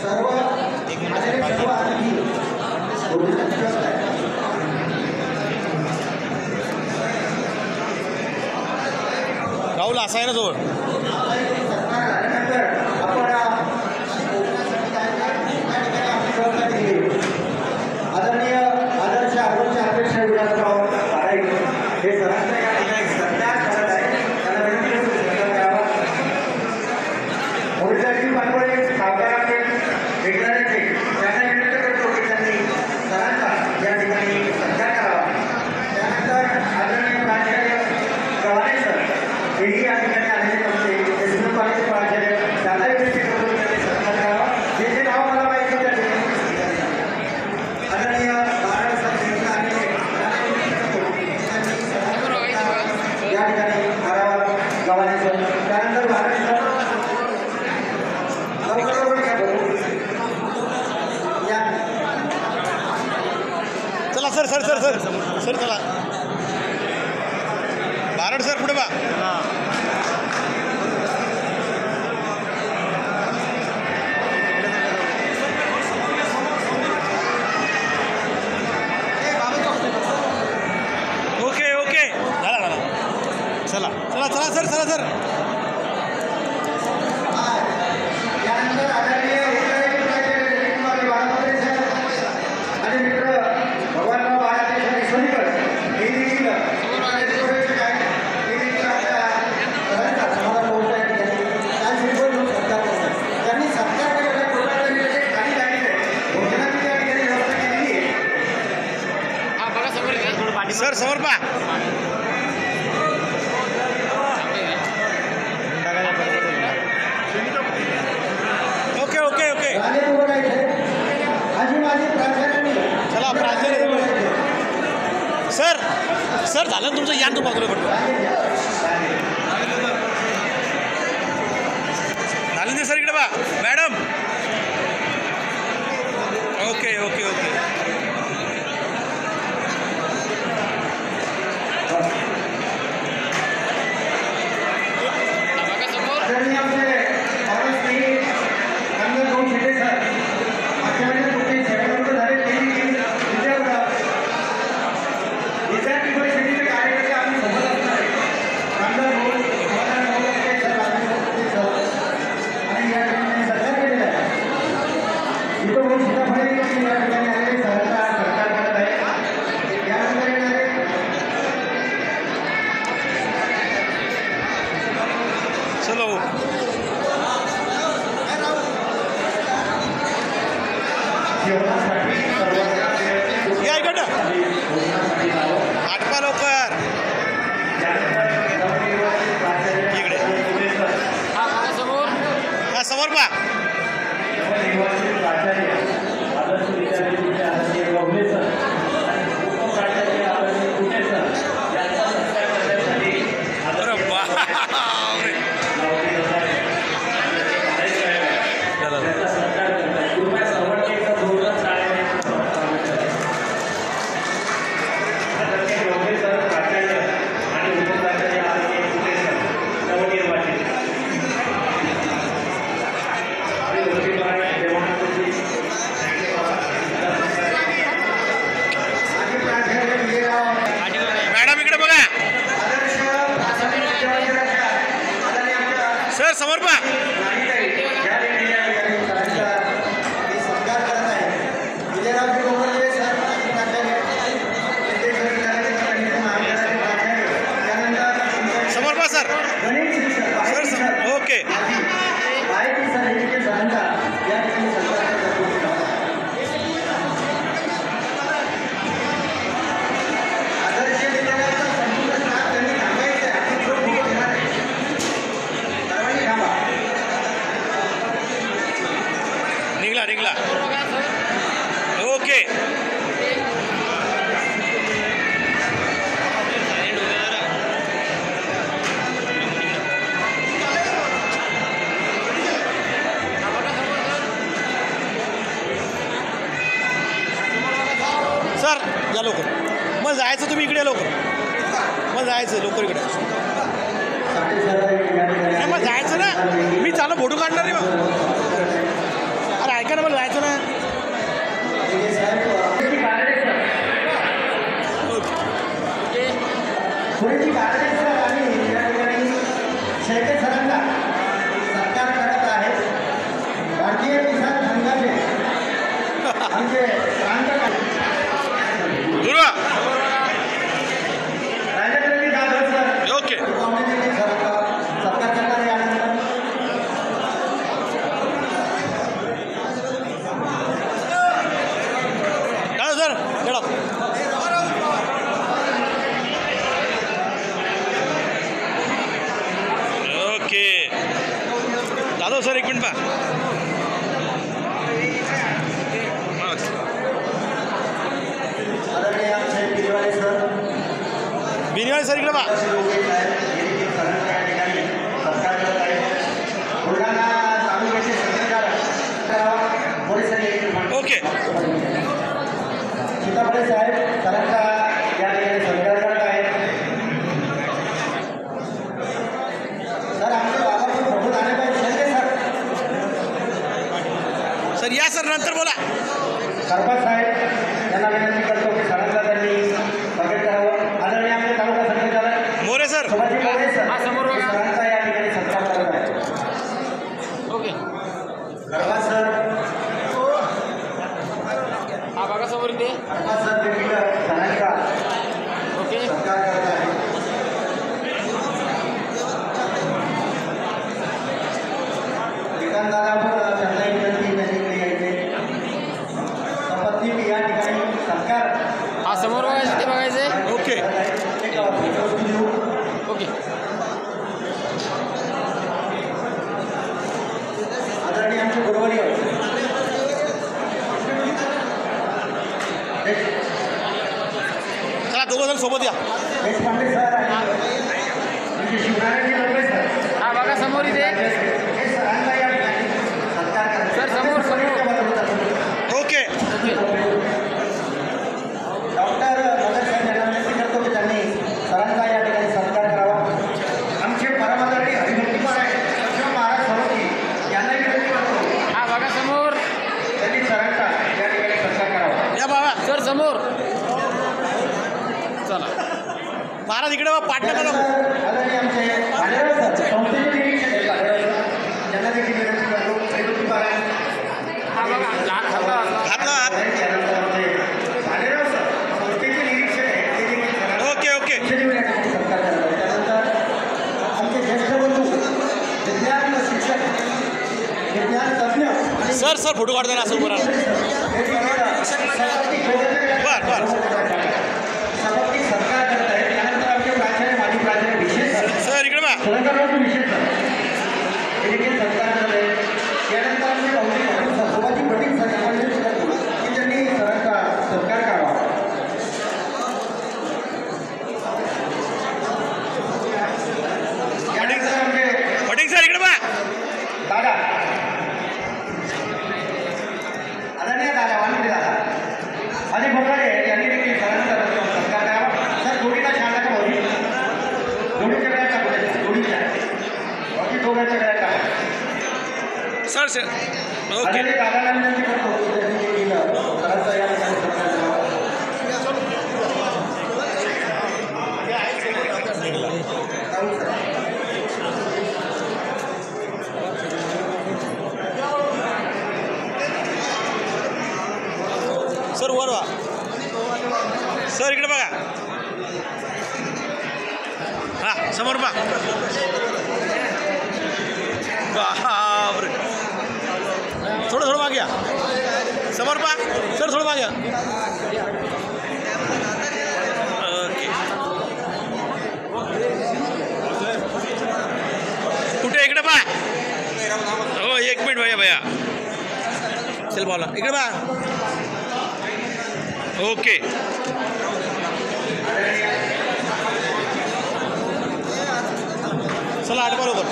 [SPEAKER 1] सर्व आलेले सर्व अतिथी भोजनाची व्यवस्था आहे.
[SPEAKER 2] राहुल असा आहे ना जवळ.
[SPEAKER 1] सत्कार झाल्यानंतर आपण आदरणीय आदर्श आरोग्य अध्यक्ष विलासराव पाराई हे सरांचा या ठिकाणी सत्कार करत आहे. त्यांना विनंती करतो सत्कार करावा. मोर्चाची पाठवळे सावकाराचे भेटणाऱ्याचे त्यांना विनंती करतो की त्यांनी सरांचा या ठिकाणी सत्कार करावा. त्यानंतर आदरणीय प्राचार्य गव्हाणे सर हेही या ठिकाणी आलेले नव्हते. एसएम कॉलेजचे प्राचार्य त्यांना विनंती करतो की त्यांनी सत्कार करावा. जे जे नाव मला माहिती त्या ठिकाणी आदरणीय बाळासाहेब सर आलेले या ठिकाणी आरावा गव्हाणे सर. त्यानंतर बाळासाहेब सर लवकर घ्या बरोबर या.
[SPEAKER 2] चला sir sir sir sir sir चला. बारड सर पुढे बा. ओके ओके झाला झाला. चला चला चला सर चला सर.
[SPEAKER 1] यानंतर आदरणीय उत्तराधिकारी बाळासाहेब सर आणि मित्र भगवानराव बाळासाहेब ईश्वरीकर हे देखील त्यांनी सत्कार
[SPEAKER 2] सर समोर पा. Okay okay okay. चला प्राचार्य सर सर झालं ना तुमचं यान तुम्हाला पडतो. झालं नाही सर इकडे बा मॅडम. Okay okay okay.
[SPEAKER 1] आणि या ठिकाणी जेवणासाठी सर्वांना वेळेची
[SPEAKER 2] या इकडं
[SPEAKER 1] आणि भोजनासाठी लावा.
[SPEAKER 2] आटपा लवकर
[SPEAKER 1] त्यानंतर नवनिर्वाचित प्राचार्य
[SPEAKER 2] इकडे.
[SPEAKER 1] पुढे सर.
[SPEAKER 2] हा समोर पहा
[SPEAKER 1] नवनिर्वाचित प्राचार्य आदर्श विद्यापीठाचे आदरणीय गवळे सर आणि उपप्राचार्य आदरणीय पुणे सर यांचा सत्कार करण्यासाठी
[SPEAKER 2] अरे
[SPEAKER 1] आदरणीय
[SPEAKER 2] बापरे.
[SPEAKER 1] लावणी होत आहे. त्यांचा सत्कार करत आहे. कृपया सर्वांनी एकदा जोरदार टाळ्या स्वागत करा. आदरणीय गवळे सर, प्राचार्य आणि उपप्राचार्य आदरणीय पुणे सर नवनिर्वाचित आणि गोष्टीबाई देवानंदजी आणि प्राचार्य विजयराव
[SPEAKER 2] मॅडम इकडे बघा
[SPEAKER 1] आदर्श प्राथमिक विद्यालयाच्या आदरणीय आमच्या
[SPEAKER 2] सर समोर पहा
[SPEAKER 1] या ठिकाणी सरांचा मी सत्कार करत आहे. विजयरावजी गोगोले सर प्राचार्य सिद्धेश्वर विद्यालयाचे गणित महाविद्यालयाचे प्राचार्य त्यानंतर
[SPEAKER 2] समोर पहा सर
[SPEAKER 1] गणित शिक्षक
[SPEAKER 2] सर
[SPEAKER 1] बाहेर
[SPEAKER 2] सर ओके
[SPEAKER 1] बाहेरची सर हे सरांचा या ठिकाणी सत्कार करत आहे. आदर्श विद्यालयाचा संपूर्ण स्टाफ त्यांनी थांबायचं आहे. आपण जो फुकट घेणार आहे. सर्वांनी थांबा.
[SPEAKER 2] निघला ओके सर या लवकर मग जायचं तुम्ही इकडे लवकर मग जायचं लवकर इकडे नाही मग जायचं ना मी चालू फोटो काढणार रे मग अरे ऐका ना मला जायचं ना
[SPEAKER 1] पुढेची कारणे सर आणि या ठिकाणी शेळके सरांना सत्कार करत आहेत. भारतीय किसान संघाचे आमचे प्रांत
[SPEAKER 2] दुर्वा
[SPEAKER 1] राजकीय जाधव सर
[SPEAKER 2] ओके
[SPEAKER 1] काँग्रेसचे सरांचा सत्कार करणार आहे. यानंतर
[SPEAKER 2] जाऊ सर चढा ओके जाधव सर एक मिनिट पहा
[SPEAKER 1] आदरणीय आमचे बिलवाले सर
[SPEAKER 2] बिनिवाली सर इकडे पहा
[SPEAKER 1] बुलढाणा तालुक्याचे सरकार
[SPEAKER 2] ओके
[SPEAKER 1] सीताफळे साहेब सरांचा या ठिकाणी सत्कार करत आहेत. सर आमचे बाबा पण प्रभू आले पाहिजे सर
[SPEAKER 2] सर या सर नंतर बोला
[SPEAKER 1] सरपंच साहेब यांना विनंती करतो की सरांचा त्यांनी स्वागत करावं. आदरणीय आमचे तालुका संचालक
[SPEAKER 2] मोरे सर
[SPEAKER 1] शिवाजी मोरे सर सरांचा या ठिकाणी सत्कार करत आहेत.
[SPEAKER 6] ओके
[SPEAKER 1] सरपंच सर
[SPEAKER 6] हा बघा समोर इथे
[SPEAKER 1] सरपंच सर देखील सरांचा
[SPEAKER 6] ओके
[SPEAKER 1] सत्कार करत आहेत. ठिकाणदारा त्यांना विनंती त्यांनी यायचे संपत्ती या ठिकाणी सत्कार
[SPEAKER 6] हा समोर बघायचं ते बघायचं
[SPEAKER 2] ओके
[SPEAKER 1] एक वस्तू देऊ.
[SPEAKER 6] ओके
[SPEAKER 1] आदरणीय आमचे गुरुवर्य
[SPEAKER 2] चला दोघं जण सोबत या
[SPEAKER 1] देशपांडे सर आणि आमचे शिवनारायणजी लोंढे सर
[SPEAKER 6] हा बघा समोर इथे
[SPEAKER 1] हे सरांचा या ठिकाणी सत्कार करतात.
[SPEAKER 6] सर, समोर.
[SPEAKER 2] ओके
[SPEAKER 1] डॉक्टर मदर साहेब यांना विनंती करतो की त्यांनी सरांचा या ठिकाणी सत्कार करावा. आमचे परमादरणीय हरिभक्तीपर आहे लक्ष्मण महाराज सरोगी यांना विनंती करतो
[SPEAKER 6] हा बघा समोर
[SPEAKER 1] त्यांनी सरांचा या ठिकाणी सत्कार करावा.
[SPEAKER 2] या बाबा
[SPEAKER 6] सर समोर चला
[SPEAKER 2] महाराज इकडे बा पाटणा करा
[SPEAKER 1] आदरणीय आमचे भालेराव सर संस्थेचे निरीक्षक आहेत भालेराव सर यांना देखील विनंती करतो हरिभक्तीपर आहे.
[SPEAKER 6] हा बघा लहान हातला
[SPEAKER 2] हातला हात
[SPEAKER 1] त्यानंतर आमचे भालेराव सर संस्थेचे निरीक्षक आहेत ते देखील सरांचा
[SPEAKER 2] ओके ओके
[SPEAKER 1] सत्कार करतात. त्यानंतर आमचे ज्येष्ठ बंधू विज्ञान शिक्षक विज्ञान तज्ज्ञ आणि
[SPEAKER 2] सर फोटो काढताना असं बरं बर बर
[SPEAKER 1] सभापती सत्कार करत आहे. त्यानंतर आमचे प्राचार्य माजी प्राचार्य विशेष
[SPEAKER 2] सर इकडे बा
[SPEAKER 1] विशेष हे देखील सत्कार करत आहे. यानंतर आमचे पाहुणे सभापती पटेल सर आमंत्रित करतो की त्यांनी सरांचा सत्कार करावा. यानंतर आमचे
[SPEAKER 2] पटेल सर इकडे बा
[SPEAKER 1] दादा आदरणीय दादा वानवडे दादा अजय भोकाडे यांनी देखील सरांचा सत्कार करावा. सर जोडीला छान का भाऊजी जोडीच्या वेळा टाकू जोडीच्या बाकी दोघांच्या वेळा टाका.
[SPEAKER 2] सर सर ओके
[SPEAKER 1] आदरणीय दादाला विनंती करतो की त्यांनी जे केलं सरांचा या ठिकाणी सत्कार करावा. राहुल सर.
[SPEAKER 2] सर वर वा सर इकडे बघा हां समोर बा बापरे थोडं थोडं मागे या समोर पा सर थोडं मागे या ओके कुठे इकडे बा हो एक मिनिट भैया भैया चल बोला इकडे बा ओके चला आठ बरोबर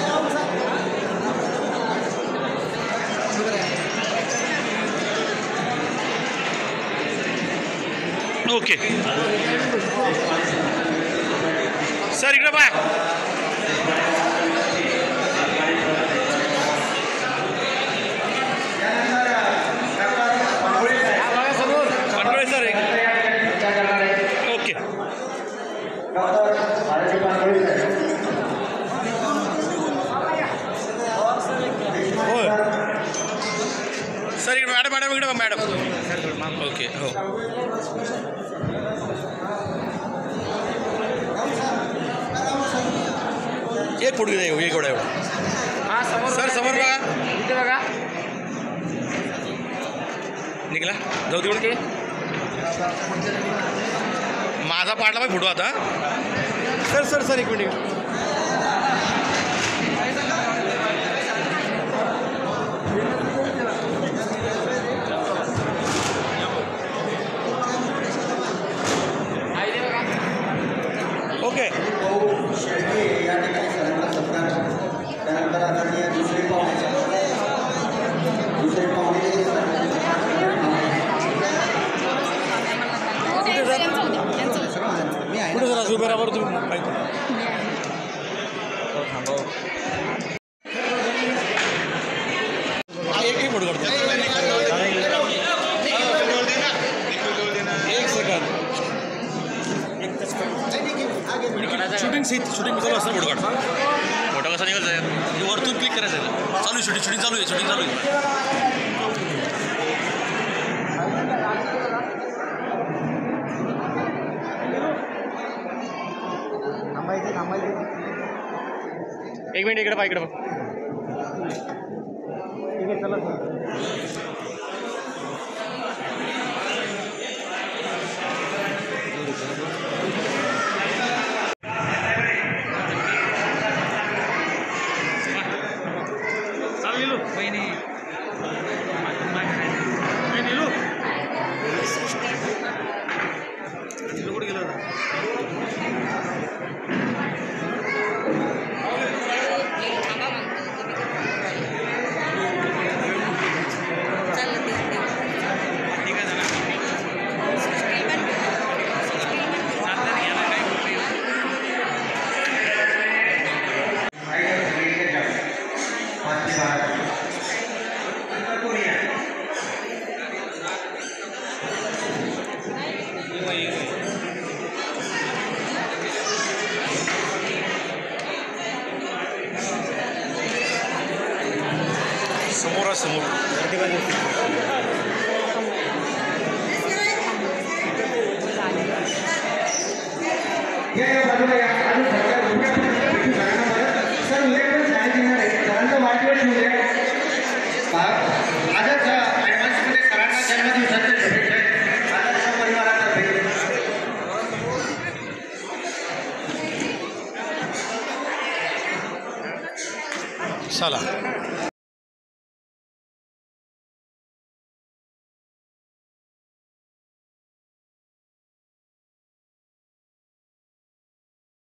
[SPEAKER 2] ओके सर इकडे बा सर ओके होय सर इकडे मॅडम मॅडम इकडे मॅडम ओके हो एक फुट घेऊ एक एवढा एवढा सर समोर बघा इथे बघा निघला जाऊ तिकडे माझा पाडला पाहिजे फोटो आता सर सर सर एक मिनिट ओके
[SPEAKER 1] या ठिकाणी सरांचा सत्कार. त्यानंतर आदरणीय दुसरे पाहुणे
[SPEAKER 2] कुठे सर असं बरोबर तुम्ही एकही फोटो काढतो एक सेकंड शूटिंग चालू असतं फोटो काढ फोटो कसा निघायचा आहे वरतून क्लिक करायचं आहे चालू शूटिंग चालू आहे एक मिनिट इकडे इकडे ठीक आहे चला चालू बहिणी कुठे गेलो समोर
[SPEAKER 1] आजच ॲडव्हान्समध्ये सरांना जन्मदिवसाच्या
[SPEAKER 2] चला